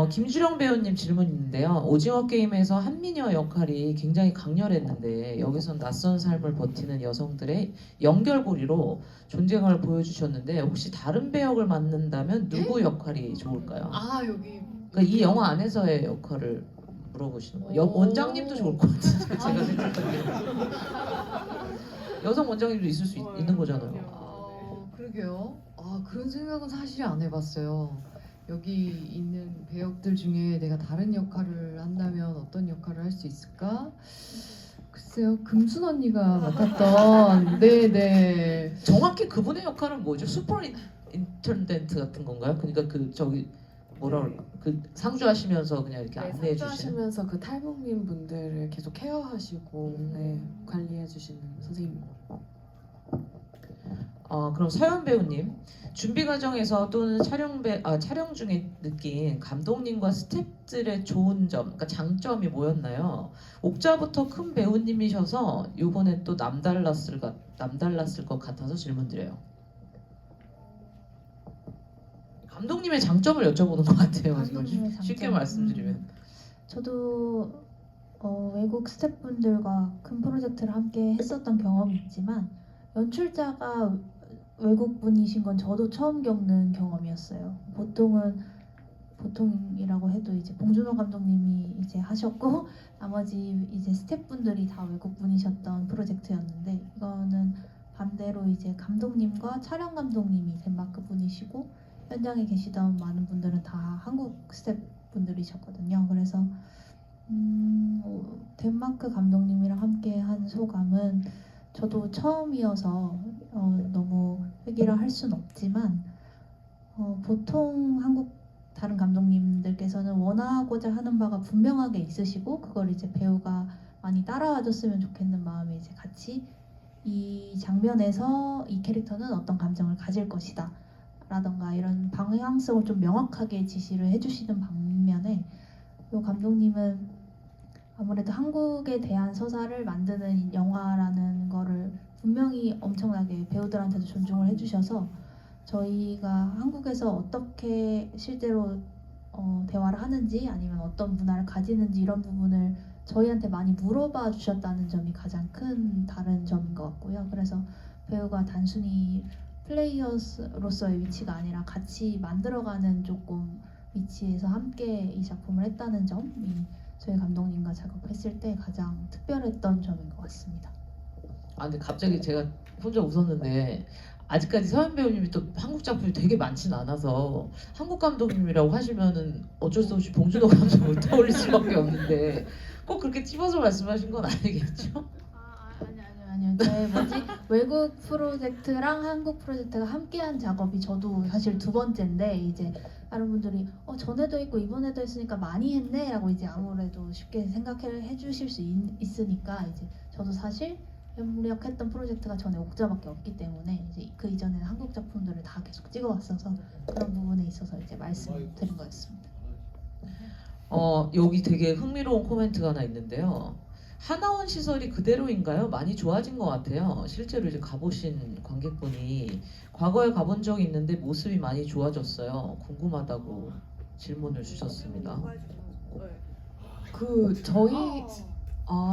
김주령 배우님 질문 있는데요. 오징어 게임에서 한미녀 역할이 굉장히 강렬했는데 여기선 낯선 삶을 버티는 여성들의 연결고리로 존재감을 보여주셨는데 혹시 다른 배역을 맡는다면 누구 역할이 좋을까요? 아 여기 그러니까 이 영화 안에서의 역할을 물어보시는 거예요. 원장님도 좋을 것 같은데 제가 생각하기에 여성 원장님도 있을 수 있는 거잖아요. 그러게요. 아 그런 생각은 사실 안 해봤어요. 여기 있는 배역들 중에 내가 다른 역할을 한다면 어떤 역할을 할 수 있을까? 글쎄요, 금순 언니가 맡았던 네네. 정확히 그분의 역할은 뭐죠? 슈퍼 인턴덴트 같은 건가요? 그러니까 그 저기 뭐라 그럴까? 그 상주하시면서 그냥 이렇게 안내해 주시는. 상주하시면서 그 탈북민 분들을 계속 케어하시고 네, 관리해 주시는 선생님. 그럼 서연 배우님 준비 과정에서 또는 촬영 중에 느낀 감독님과 스태프들의 좋은 점, 그러니까 장점이 뭐였나요? 옥자부터 큰 배우님이셔서 이번에 또 남달랐을 것 같아서 질문드려요. 감독님의 장점을 여쭤보는 것 같아요. 감독님의 지금 쉽게 장점. 말씀드리면. 저도 외국 스태프분들과 큰 프로젝트를 함께 했었던 경험이 있지만 연출자가 외국 분이신 건 저도 처음 겪는 경험이었어요. 보통이라고 해도 이제 봉준호 감독님이 이제 하셨고 나머지 이제 스태프분들이 다 외국 분이셨던 프로젝트였는데 이거는 반대로 이제 감독님과 촬영 감독님이 덴마크 분이시고 현장에 계시던 많은 분들은 다 한국 스태프분들이셨거든요. 그래서 덴마크 감독님이랑 함께 한 소감은 저도 처음이어서 너무 회개를 할 수는 없지만 보통 한국 다른 감독님들께서는 원하고자 하는 바가 분명하게 있으시고 그걸 이제 배우가 많이 따라와줬으면 좋겠는 마음에 이제 같이 이 장면에서 이 캐릭터는 어떤 감정을 가질 것이다 라던가 이런 방향성을 좀 명확하게 지시를 해주시는 반면에 이 감독님은 아무래도 한국에 대한 서사를 만드는 영화라는 거를 분명히 엄청나게 배우들한테도 존중을 해주셔서 저희가 한국에서 어떻게 실제로 대화를 하는지 아니면 어떤 문화를 가지는지 이런 부분을 저희한테 많이 물어봐 주셨다는 점이 가장 큰 다른 점인 것 같고요. 그래서 배우가 단순히 플레이어로서의 위치가 아니라 같이 만들어가는 조금 위치에서 함께 이 작품을 했다는 점이 저희 감독님과 작업했을 때 가장 특별했던 점인 것 같습니다. 근데 갑자기 제가 혼자 웃었는데 아직까지 서현 배우님이 또 한국 작품이 되게 많진 않아서 한국 감독님이라고 하시면은 어쩔 수 없이 봉준호 감독을 떠올릴 수밖에 없는데 꼭 그렇게 찝어서 말씀하신 건 아니겠죠? 아니요. 저희 외국 프로젝트랑 한국 프로젝트가 함께한 작업이 저도 사실 두 번째인데 이제 다른 분들이 전에도 했고 이번에도 했으니까 많이 했네라고 이제 아무래도 쉽게 생각해 주실 수 있으니까 이제 저도 사실 협력했던 프로젝트가 전에 옥자밖에 없기 때문에 이제 그 이전에는 한국 작품들을 다 계속 찍어왔어서 그런 부분에 있어서 이제 말씀드린 거였습니다. 여기 되게 흥미로운 코멘트가 하나 있는데요. 하나원 시설이 그대로인가요? 많이 좋아진 것 같아요. 실제로 이제 가보신 관객분이 과거에 가본 적이 있는데 모습이 많이 좋아졌어요. 궁금하다고 질문을 주셨습니다.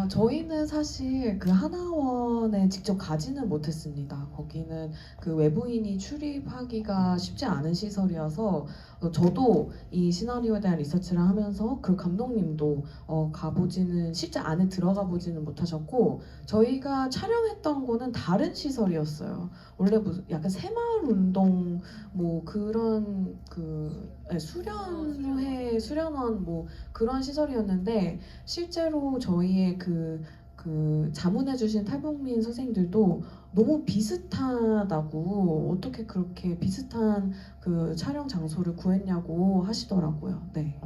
저희는 사실 그 하나원에 직접 가지는 못했습니다. 거기는 그 외부인이 출입하기가 쉽지 않은 시설이어서 저도 이 시나리오에 대한 리서치를 하면서 그 감독님도 가보지는 쉽지 안에 들어가 보지는 못하셨고 저희가 촬영했던 거는 다른 시설이었어요. 원래 무슨 약간 새마을 운동 뭐 그런 수련회 수련원 뭐 그런 시설이었는데 실제로 저희의 그 자문해주신 탈북민 선생님들도 너무 비슷하다고 어떻게 그렇게 비슷한 그 촬영 장소를 구했냐고 하시더라고요. 네.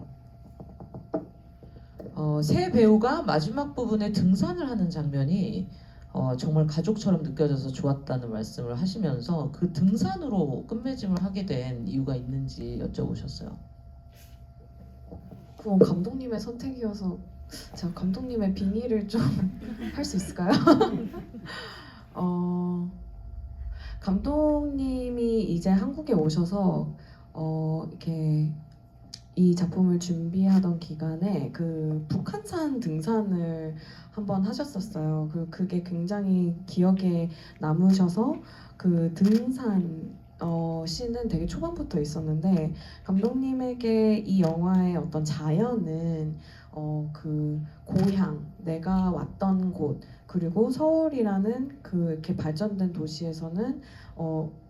새 배우가 마지막 부분에 등산을 하는 장면이 정말 가족처럼 느껴져서 좋았다는 말씀을 하시면서 그 등산으로 끝맺음을 하게 된 이유가 있는지 여쭤보셨어요. 그건 감독님의 선택이어서 제가 감독님의 빙의를 좀 할 수 있을까요? 감독님이 이제 한국에 오셔서 이렇게 이 작품을 준비하던 기간에 그 북한산 등산을 한번 하셨었어요. 그게 굉장히 기억에 남으셔서 그 등산 씬은 되게 초반부터 있었는데 감독님에게 이 영화의 어떤 자연은 그 고향, 내가 왔던 곳 그리고 서울이라는 그 이렇게 발전된 도시에서는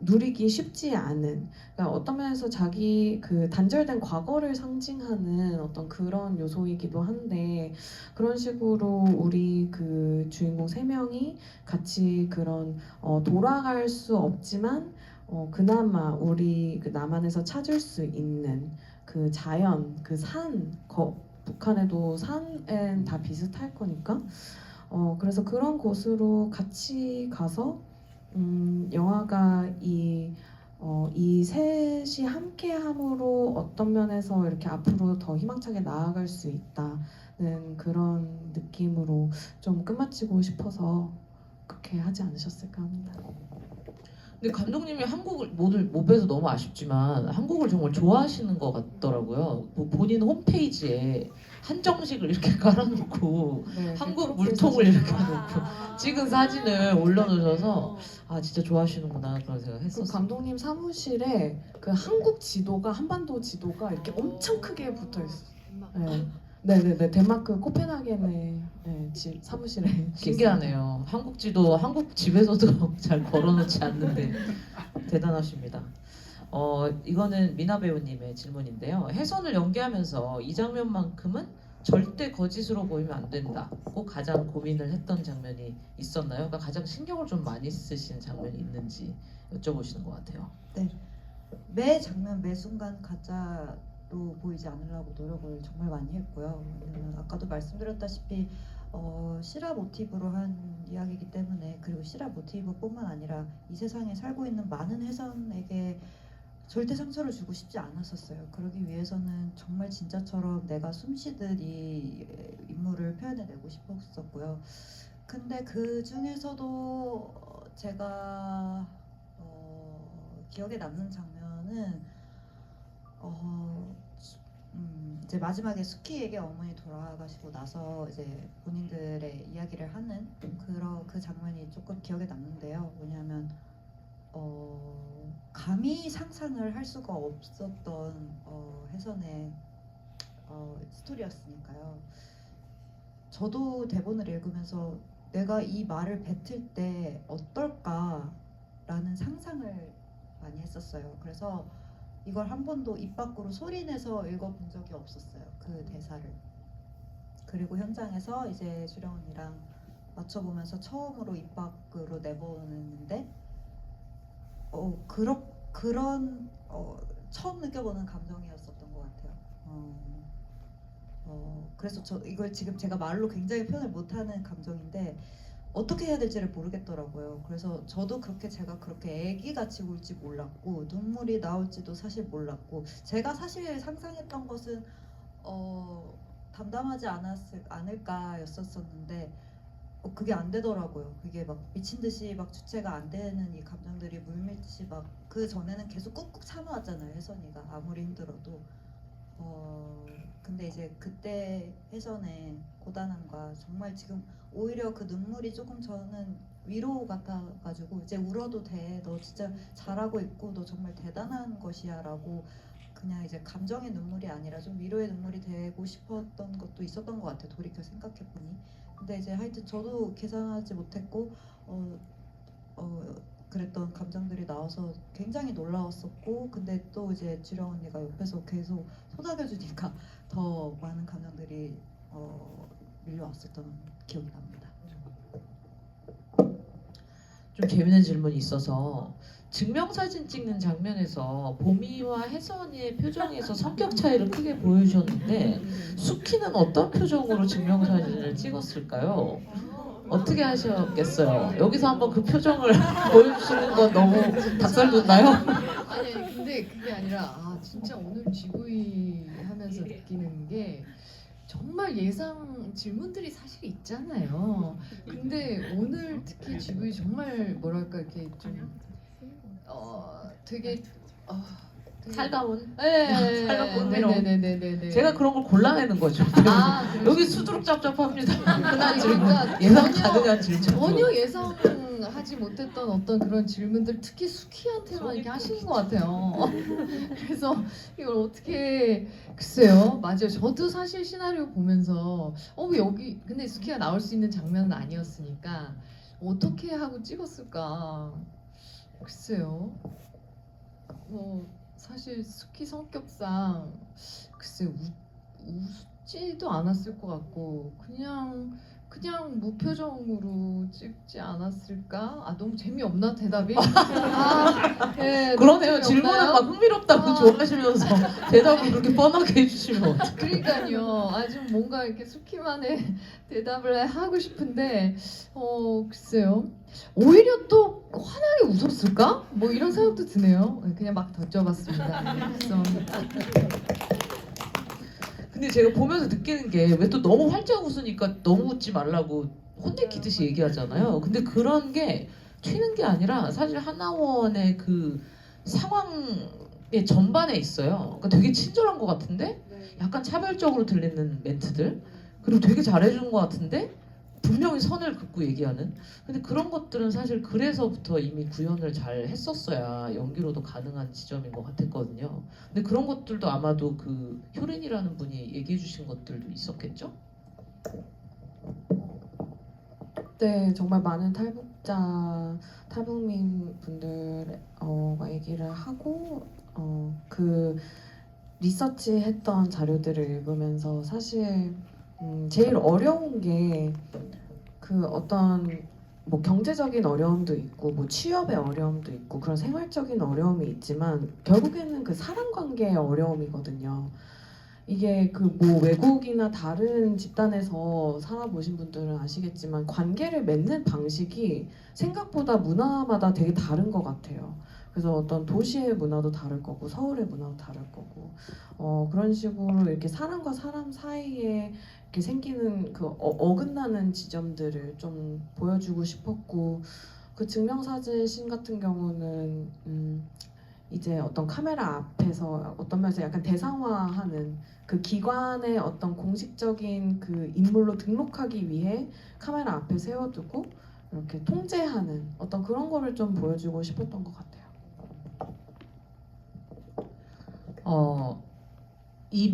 누리기 쉽지 않은 그러니까 어떤 면에서 자기 그 단절된 과거를 상징하는 어떤 그런 요소이기도 한데 그런 식으로 우리 그 주인공 세 명이 같이 그런 돌아갈 수 없지만 그나마 우리 그 남한에서 찾을 수 있는 그 자연, 그 산, 북한에도 산엔 다 비슷할 거니까 그래서 그런 곳으로 같이 가서 영화가 이 셋이 함께함으로 어떤 면에서 이렇게 앞으로 더 희망차게 나아갈 수 있다는 그런 느낌으로 좀 끝마치고 싶어서 그렇게 하지 않으셨을까 합니다. 근데 감독님이 한국을 오늘 못 뵈서 너무 아쉽지만 한국을 정말 좋아하시는 것 같더라고요. 뭐 본인 홈페이지에 한정식을 이렇게 깔아놓고 네, 한국 프로필 물통을 사진. 이렇게 놓고 찍은 사진을 올려놓으셔서 아 진짜 좋아하시는구나 그런 생각 그 했었어요. 감독님 사무실에 그 한국 지도가 한반도 지도가 이렇게 엄청 크게 붙어 있어. 네네네 덴마크 코펜하겐의 집 사무실에 신기하네요. 한국 지도 한국 집에서도 잘 걸어놓지 않는데 대단하십니다. 이거는 미나 배우님의 질문인데요. 혜선을 연기하면서 이 장면만큼은 절대 거짓으로 보이면 안 된다. 꼭 가장 고민을 했던 장면이 있었나요? 그러니까 가장 신경을 좀 많이 쓰신 장면이 있는지 여쭤보시는 것 같아요. 매 장면 매 순간 가짜로 보이지 않으려고 노력을 정말 많이 했고요. 왜냐면 아까도 말씀드렸다시피 실화 모티브로 한 이야기이기 때문에 그리고 실화 모티브뿐만 아니라 이 세상에 살고 있는 많은 혜선에게 절대 상처를 주고 싶지 않았었어요. 그러기 위해서는 정말 진짜처럼 내가 숨쉬듯 이 인물을 표현해내고 싶었었고요. 근데 그 중에서도 제가 기억에 남는 장면은 이제 마지막에 수키에게 어머니 돌아가시고 나서 이제 본인들의 이야기를 하는 그 장면이 조금 기억에 남는데요. 왜냐하면 감히 상상을 할 수가 없었던 혜선의 스토리였으니까요. 저도 대본을 읽으면서 내가 이 말을 뱉을 때 어떨까라는 상상을 많이 했었어요. 그래서 이걸 한 번도 입 밖으로 소리내서 읽어본 적이 없었어요. 그 대사를. 그리고 현장에서 이제 주령 언니랑 맞춰보면서 처음으로 입 밖으로 내보냈는데 그런 처음 느껴보는 감정이었었던 것 같아요. 그래서 이걸 지금 제가 말로 굉장히 표현을 못하는 감정인데 어떻게 해야 될지를 모르겠더라고요. 그래서 저도 제가 그렇게 애기같이 울지 몰랐고 눈물이 나올지도 사실 몰랐고 제가 사실 상상했던 것은 담담하지 않을까였었는데 그게 안 되더라고요. 그게 막 미친 듯이 막 주체가 안 되는 이 감정들이 물밀듯이 막 그 전에는 계속 꾹꾹 참아왔잖아요. 혜선이가 아무리 힘들어도 근데 이제 그때 혜선의 고단함과 정말 지금 오히려 그 눈물이 조금 저는 위로 같아가지고 이제 울어도 돼. 너 진짜 잘하고 있고 너 정말 대단한 것이야라고 그냥 이제 감정의 눈물이 아니라 좀 위로의 눈물이 되고 싶었던 것도 있었던 것 같아요. 돌이켜 생각해 보니. 근데 이제 하여튼 저도 계산하지 못했고 그랬던 감정들이 나와서 굉장히 놀라웠었고, 근데 또 이제 주령 언니가 옆에서 계속 토닥여주니까 더 많은 감정들이 밀려왔었던 기억이 납니다. 좀 재밌는 질문이 있어서 증명사진 찍는 장면에서 보미와 혜선이의 표정에서 성격 차이를 크게 보여주셨는데 수키는 어떤 표정으로 증명사진을 찍었을까요? 어떻게 하셨겠어요? 여기서 한번 그 표정을 보여주시는 건 너무 닭살 돋나요? 아니 근데 그게 아니라 진짜 오늘 GV 하면서 느끼는 게 정말 예상 질문들이 사실 있잖아요. 근데 오늘 특히 GV 정말 뭐랄까 이렇게 좀 되게 살가운? 네, 살갑고 네네네네네. 제가 그런 걸 골라내는 거죠. 여기 수두룩 짭짭합니다. 흔한 질문, 그러니까 예상 전혀- 가능한 질문. 전혀 예상하지 못했던 어떤 그런 질문들 특히 수키한테만 이렇게 하시는 것 같아요. 그래서 이걸 어떻게 글쎄요. 맞아요. 저도 사실 시나리오 보면서 여기 근데 수키가 나올 수 있는 장면은 아니었으니까 어떻게 하고 찍었을까. 글쎄요. 사실 수키 성격상 글쎄 웃지도 않았을 것 같고 그냥 무표정으로 찍지 않았을까? 너무 재미없나 대답이? 네, 그러네요. 너무 질문은 재미없나요? 막 흥미롭다고 좋아하시면서 대답을 그렇게 뻔하게 해주시면 어떡해요. 그러니까요. 좀 뭔가 이렇게 수키만의 대답을 하고 싶은데 글쎄요. 오히려 또 환하게 웃었을까? 뭐 이런 생각도 드네요. 그냥 막 던져봤습니다. 죄송합니다. 근데 제가 보면서 느끼는 게 왜 또 너무 활짝 웃으니까 너무 웃지 말라고 혼내키듯이 얘기하잖아요. 근데 그런 게 튀는 게 아니라 사실 하나원의 그 상황의 전반에 있어요. 그러니까 되게 친절한 것 같은데 약간 차별적으로 들리는 멘트들, 그리고 되게 잘해주는 것 같은데 분명히 선을 긋고 얘기하는. 근데 그런 것들은 사실 그래서부터 이미 구현을 잘 했었어야 연기로도 가능한 지점인 것 같았거든요. 근데 그런 것들도 아마도 그 효린이라는 분이 얘기해 주신 것들도 있었겠죠? 네, 정말 많은 탈북민 분들과 얘기를 하고 그 리서치했던 자료들을 읽으면서 사실 제일 어려운 게 그 어떤 뭐 경제적인 어려움도 있고 뭐 취업의 어려움도 있고 그런 생활적인 어려움이 있지만 결국에는 그 사람 관계의 어려움이거든요. 이게 그 뭐 외국이나 다른 집단에서 살아보신 분들은 아시겠지만 관계를 맺는 방식이 생각보다 문화마다 되게 다른 것 같아요. 그래서 어떤 도시의 문화도 다를 거고 서울의 문화도 다를 거고 그런 식으로 이렇게 사람과 사람 사이에 이렇게 생기는 그 어긋나는 지점들을 좀 보여주고 싶었고, 그 증명사진 씬 같은 경우는 이제 어떤 카메라 앞에서 어떤 면에서 약간 대상화하는 그 기관의 어떤 공식적인 그 인물로 등록하기 위해 카메라 앞에 세워두고 이렇게 통제하는 어떤 그런 거를 좀 보여주고 싶었던 것 같아요. 이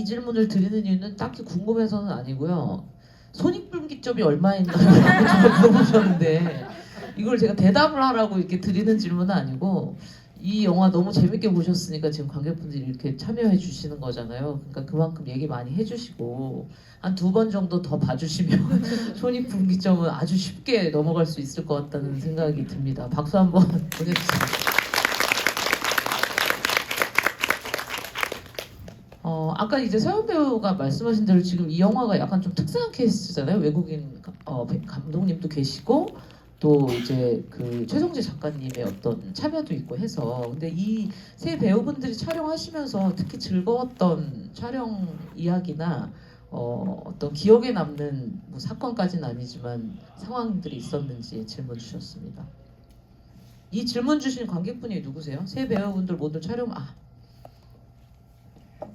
질문을 드리는 이유는 딱히 궁금해서는 아니고요. 손익분기점이 얼마인가를 물어보셨는데 이걸 제가 대답을 하라고 이렇게 드리는 질문은 아니고, 이 영화 너무 재밌게 보셨으니까 지금 관객분들이 이렇게 참여해 주시는 거잖아요. 그러니까 그만큼 얘기 많이 해주시고 한 2번 정도 더 봐주시면 손익분기점은 아주 쉽게 넘어갈 수 있을 것 같다는 생각이 듭니다. 박수 한번 보내주세요. 아까 이제 서영 배우가 말씀하신 대로 지금 이 영화가 약간 좀 특수한 케이스잖아요. 외국인 감독님도 계시고 또 이제 그 최성재 작가님의 어떤 참여도 있고 해서, 근데 이 세 배우분들이 촬영하시면서 특히 즐거웠던 촬영 이야기나 어떤 기억에 남는 뭐 사건까지는 아니지만 상황들이 있었는지 질문 주셨습니다. 이 질문 주신 관객분이 누구세요? 세 배우분들 모두 촬영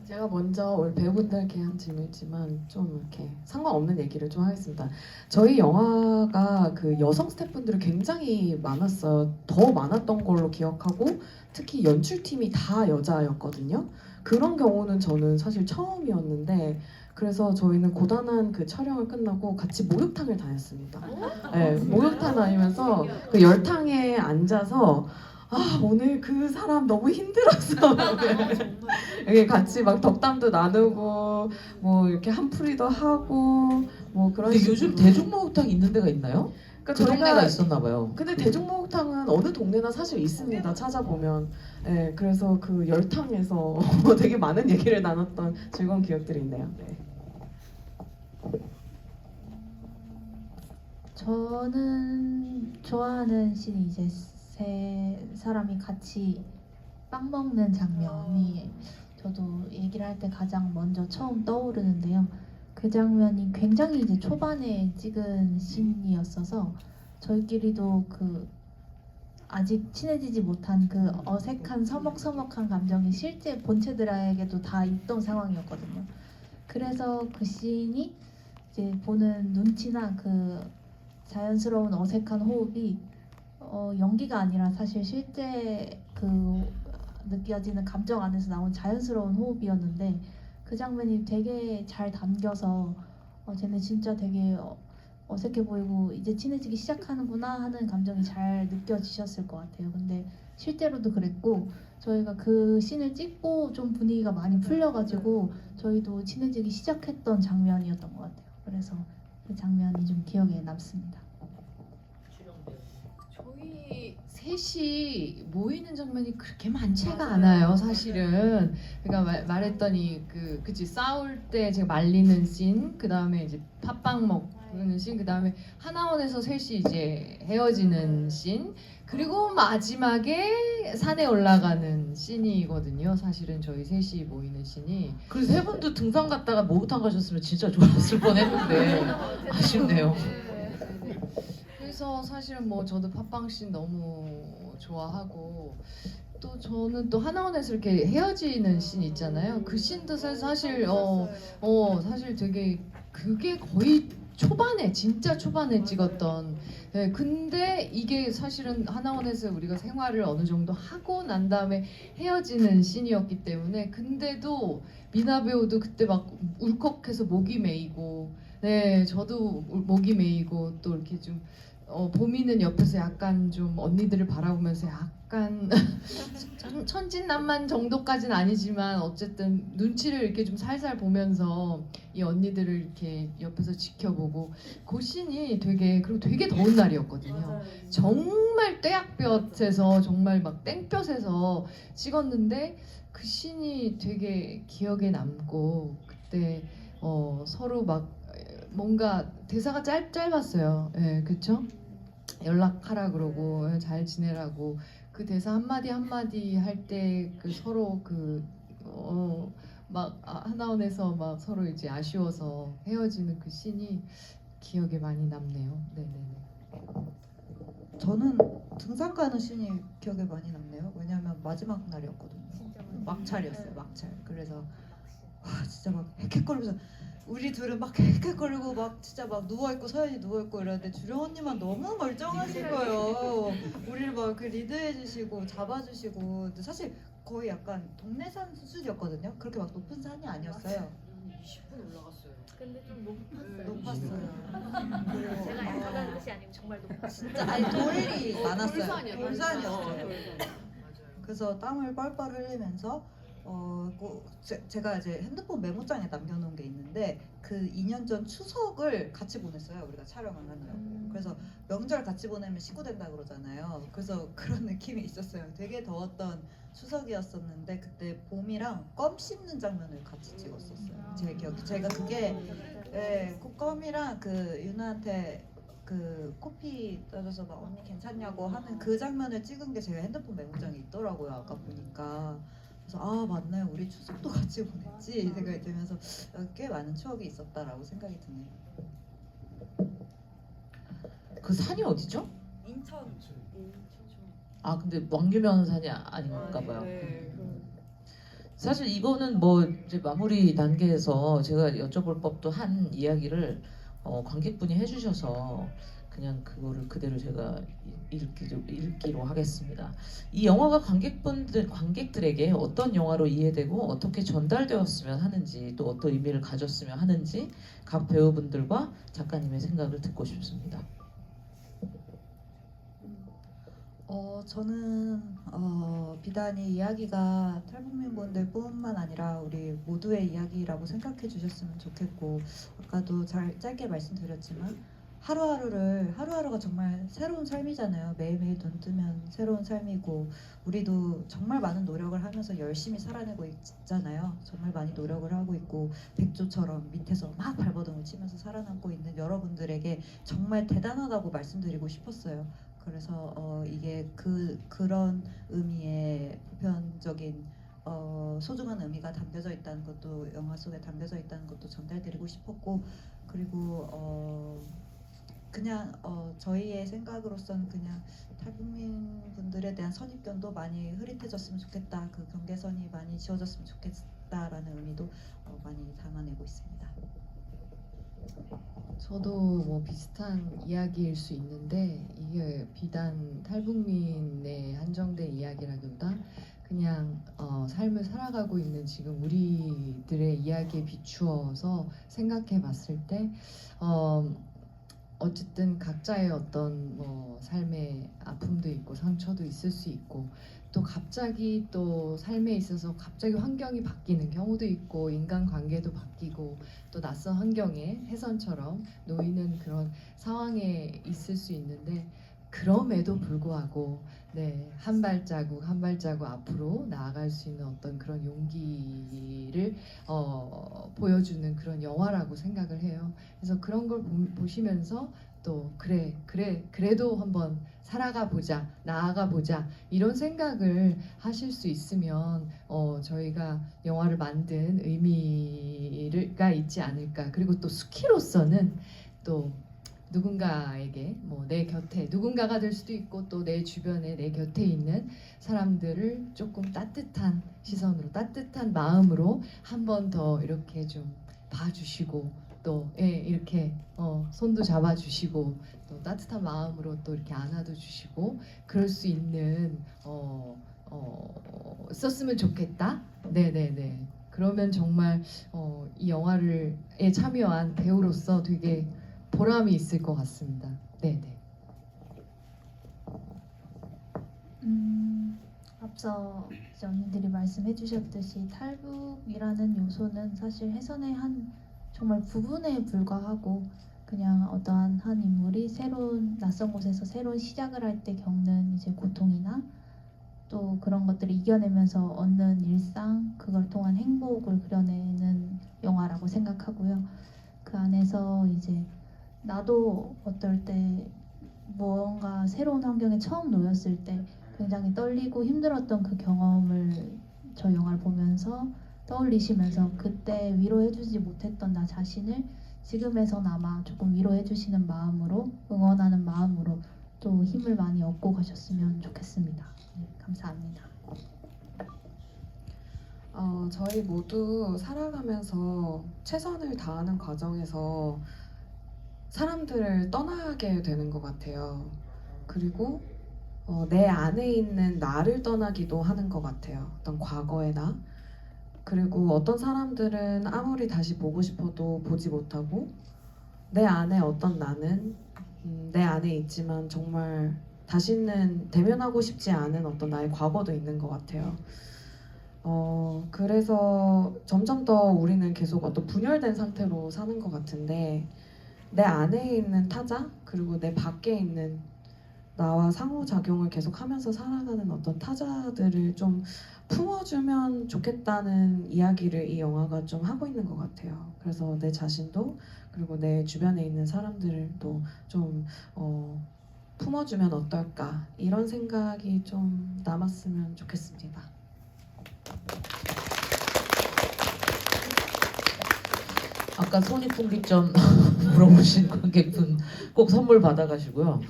제가 먼저 우리 배우분들께 한 질문이지만 좀 이렇게 상관없는 얘기를 좀 하겠습니다. 저희 영화가 그 여성 스태프분들이 굉장히 많았어요. 더 많았던 걸로 기억하고 특히 연출팀이 다 여자였거든요. 그런 경우는 저는 사실 처음이었는데 그래서 저희는 고단한 그 촬영을 끝나고 같이 목욕탕을 다녔습니다. 네, 목욕탕 다니면서 그 열탕에 앉아서 아 오늘 그 사람 너무 힘들었어. 이렇게 같이 막 덕담도 나누고 뭐 이렇게 한풀이도 하고 뭐 그런 근데 식으로. 요즘 대중목욕탕 있는 데가 있나요? 그러니까 그 동네가 있었나 봐요. 근데 대중목욕탕은 어느 동네나 사실 있습니다. 찾아보면. 네, 그래서 그 열탕에서 되게 많은 얘기를 나눴던 즐거운 기억들이 있네요. 네. 저는 좋아하는 씬이 이제 세 사람이 같이 빵 먹는 장면이 저도 얘기를 할 때 가장 먼저 처음 떠오르는데요. 그 장면이 굉장히 이제 초반에 찍은 씬이었어서 저희끼리도 그 아직 친해지지 못한 그 어색한 서먹서먹한 감정이 실제 본체들에게도 다 있던 상황이었거든요. 그래서 그 씬이 이제 보는 눈치나 그 자연스러운 어색한 호흡이 연기가 아니라 사실 실제 그 느껴지는 감정 안에서 나온 자연스러운 호흡이었는데 그 장면이 되게 잘 담겨서 쟤네 진짜 되게 어색해 보이고 이제 친해지기 시작하는구나 하는 감정이 잘 느껴지셨을 것 같아요. 근데 실제로도 그랬고 저희가 그 씬을 찍고 좀 분위기가 많이 풀려가지고 저희도 친해지기 시작했던 장면이었던 것 같아요. 그래서 그 장면이 좀 기억에 남습니다. 저희 셋이 모이는 장면이 그렇게 많지가 않아요, 사실은. 그러니까 말했더니 그치 싸울 때 제가 말리는 씬, 그 다음에 이제 팥빵 먹는 씬, 그 다음에 하나원에서 셋이 이제 헤어지는 씬, 그리고 마지막에 산에 올라가는 씬이거든요. 사실은 저희 셋이 모이는 씬이. 그래서 세 분도 등산 갔다가 목욕탕 가셨으면 진짜 좋았을 뻔했는데 아쉽네요. 그래서 사실은 뭐 저도 팟빵씬 너무 좋아하고 또 저는 또 하나원에서 이렇게 헤어지는 씬 있잖아요. 그 씬도 사실 사실 되게 그게 거의 초반에 진짜 초반에 찍었던. 네, 근데 이게 사실은 하나원에서 우리가 생활을 어느 정도 하고 난 다음에 헤어지는 씬이었기 때문에 근데도 미나 배우도 그때 막 울컥해서 목이 메이고 네 저도 목이 메이고 또 이렇게 좀 보미는 옆에서 약간 좀 언니들을 바라보면서 약간 천진난만 정도까지는 아니지만 어쨌든 눈치를 이렇게 좀 살살 보면서 이 언니들을 이렇게 옆에서 지켜보고 그 씬이 그리고 되게 더운 날이었거든요. 정말 떼약볕에서 정말 막 땡볕에서 찍었는데 그 씬이 되게 기억에 남고 그때 서로 막 뭔가 대사가 짧았어요. 예, 그렇죠? 연락하라 그러고 잘 지내라고 그 대사 한마디 한마디 할 때 그 서로 막 하나원에서 막 서로 이제 아쉬워서 헤어지는 그 씬이 기억에 많이 남네요. 네네네. 저는 등산 가는 씬이 기억에 많이 남네요. 왜냐하면 마지막 날이었거든요. 막찰이었어요. 막찰. 그래서 와 진짜 막 헥헥거리면서 우리 둘은 막 헥헥거리고 막 진짜 막 누워있고 서연이 누워있고 이러는데 주령 언니만 너무 멀쩡하신 거예요. 우리를 막 이렇게 리드해주시고 잡아주시고 근데 사실 거의 약간 동네산 수준이었거든요. 그렇게 막 높은 산이 아니었어요. 20분 올라갔어요. 근데 좀 높았어요. 높았어요. 그리고 제가 약하다는 뜻이 아니고 정말 높았어요. 진짜 아니 돌이 많았어요. 돌산이야, 돌산이었어요. 돌산. 그래서 땀을 뻘뻘 흘리면서 제가 이제 핸드폰 메모장에 남겨놓은 게 있는데 그 2년 전 추석을 같이 보냈어요. 우리가 촬영을 하느라고. 그래서 명절 같이 보내면 식구 된다 그러잖아요. 그래서 그런 느낌이 있었어요. 되게 더웠던 추석이었었는데 그때 봄이랑 껌 씹는 장면을 같이 찍었었어요. 제 기억. 제가 그게 그 껌이랑 그 유나한테 그 코피 떠줘서 막 언니 괜찮냐고 하는 그 장면을 찍은 게 제가 핸드폰 메모장에 있더라고요. 아까 보니까. 그래서 아 맞네 우리 추석도 같이 보냈지 생각이 들면서 꽤 많은 추억이 있었다라고 생각이 드네요. 그 산이 어디죠? 인천. 아 근데 왕규면 산이 아닌가 봐요. 사실 이거는 뭐 이제 마무리 단계에서 제가 여쭤볼 법도 한 이야기를 관객분이 해주셔서 그냥 그거를 그대로 제가 읽기로 하겠습니다. 이 영화가 관객들에게 어떤 영화로 이해되고 어떻게 전달되었으면 하는지 또 어떤 의미를 가졌으면 하는지 각 배우분들과 작가님의 생각을 듣고 싶습니다. 저는 비단 이 이야기가 탈북민분들뿐만 아니라 우리 모두의 이야기라고 생각해 주셨으면 좋겠고, 아까도 짧게 말씀드렸지만 하루하루가 정말 새로운 삶이잖아요. 매일매일 눈 뜨면 새로운 삶이고, 우리도 정말 많은 노력을 하면서 열심히 살아내고 있잖아요. 정말 많이 노력을 하고 있고, 백조처럼 밑에서 막 발버둥을 치면서 살아남고 있는 여러분들에게 정말 대단하다고 말씀드리고 싶었어요. 그래서 이게 그런 의미의 보편적인 소중한 의미가 담겨져 있다는 것도, 영화 속에 담겨져 있다는 것도 전달드리고 싶었고, 그리고 그냥 저희의 생각으로서는 그냥 탈북민 분들에 대한 선입견도 많이 흐릿해졌으면 좋겠다, 그 경계선이 많이 지워졌으면 좋겠다라는 의미도 많이 담아내고 있습니다. 저도 뭐 비슷한 이야기일 수 있는데, 이게 비단 탈북민에 한정된 이야기라기보다 그냥 삶을 살아가고 있는 지금 우리들의 이야기에 비추어서 생각해 봤을 때 어쨌든 각자의 어떤 뭐 삶의 아픔도 있고 상처도 있을 수 있고, 또 갑자기 또 삶에 있어서 갑자기 환경이 바뀌는 경우도 있고, 인간관계도 바뀌고, 또 낯선 환경에 혜선처럼 놓이는 그런 상황에 있을 수 있는데, 그럼에도 불구하고 한 발자국 한 발자국 앞으로 나아갈 수 있는 어떤 그런 용기를 보여주는 그런 영화라고 생각을 해요. 그래서 그런 걸 보시면서 또 그래도 한번 살아가 보자, 나아가 보자, 이런 생각을 하실 수 있으면 저희가 영화를 만든 의미가 있지 않을까. 그리고 또 수키로서는 또 누군가에게 뭐 내 곁에 누군가가 될 수도 있고, 또 내 주변에 내 곁에 있는 사람들을 조금 따뜻한 시선으로, 따뜻한 마음으로 한 번 더 이렇게 좀 봐주시고, 또 이렇게 손도 잡아주시고, 또 따뜻한 마음으로 또 이렇게 안아도 주시고, 그럴 수 있는 썼으면 좋겠다. 네네네. 그러면 정말 이 영화에 참여한 배우로서 되게 보람이 있을 것 같습니다. 네네. 앞서 이제 언니들이 말씀해 주셨듯이 탈북이라는 요소는 사실 혜선의 한 정말 부분에 불과하고, 그냥 어떠한 한 인물이 새로운 낯선 곳에서 새로운 시작을 할 때 겪는 이제 고통이나 또 그런 것들을 이겨내면서 얻는 일상, 그걸 통한 행복을 그려내는 영화라고 생각하고요. 그 안에서 이제 나도 어떨 때 무언가 새로운 환경에 처음 놓였을 때 굉장히 떨리고 힘들었던 그 경험을 저 영화를 보면서 떠올리시면서, 그때 위로해주지 못했던 나 자신을 지금에서나마 조금 위로해주시는 마음으로, 응원하는 마음으로 또 힘을 많이 얻고 가셨으면 좋겠습니다. 네, 감사합니다. 저희 모두 살아가면서 최선을 다하는 과정에서 사람들을 떠나게 되는 것 같아요. 그리고 내 안에 있는 나를 떠나기도 하는 것 같아요. 어떤 과거의 나. 그리고 어떤 사람들은 아무리 다시 보고 싶어도 보지 못하고, 내 안에 어떤 나는 내 안에 있지만 정말 다시는 대면하고 싶지 않은 어떤 나의 과거도 있는 것 같아요. 그래서 점점 더 우리는 계속 어떤 분열된 상태로 사는 것 같은데, 내 안에 있는 타자, 그리고 내 밖에 있는 나와 상호작용을 계속하면서 살아가는 어떤 타자들을 좀 품어주면 좋겠다는 이야기를 이 영화가 좀 하고 있는 것 같아요. 그래서 내 자신도, 그리고 내 주변에 있는 사람들도 좀 품어주면 어떨까, 이런 생각이 좀 남았으면 좋겠습니다. 아까 손익분기점 물어보신 관객분 꼭 선물 받아가시고요.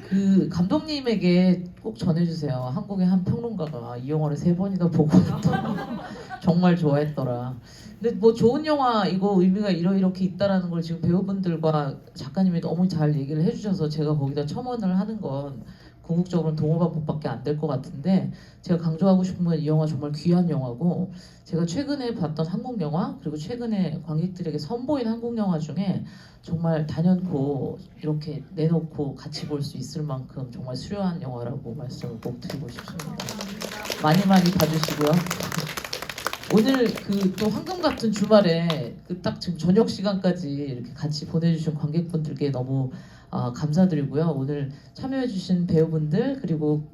그 감독님에게 꼭 전해주세요. 한국의 한 평론가가 이 영화를 3번이나 보고 정말 좋아했더라. 근데 뭐 좋은 영화 이거 의미가 이렇게 있다라는 걸 지금 배우분들과 작가님이 너무 잘 얘기를 해주셔서 제가 거기다 첨언을 하는 건 궁극적으로는 동호방법밖에 안 될 것 같은데, 제가 강조하고 싶은 건 이 영화 정말 귀한 영화고, 제가 최근에 봤던 한국 영화 그리고 최근에 관객들에게 선보인 한국 영화 중에 정말 단연코 이렇게 내놓고 같이 볼 수 있을 만큼 정말 수려한 영화라고 말씀을 꼭 드리고 싶습니다. 많이 봐주시고요. 오늘 그 또 황금 같은 주말에 그 딱 지금 저녁 시간까지 이렇게 같이 보내주신 관객분들께 너무 감사드리고요. 오늘 참여해주신 배우분들 그리고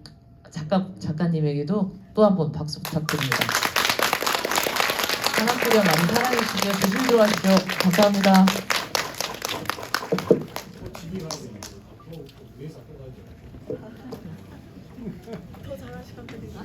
작가님에게도 또 한 번 박수 부탁드립니다. 하나코리아 많이 사랑해주시고요. 조심히 들어가십시오. 감사합니다. 더 잘하시면 됩니다.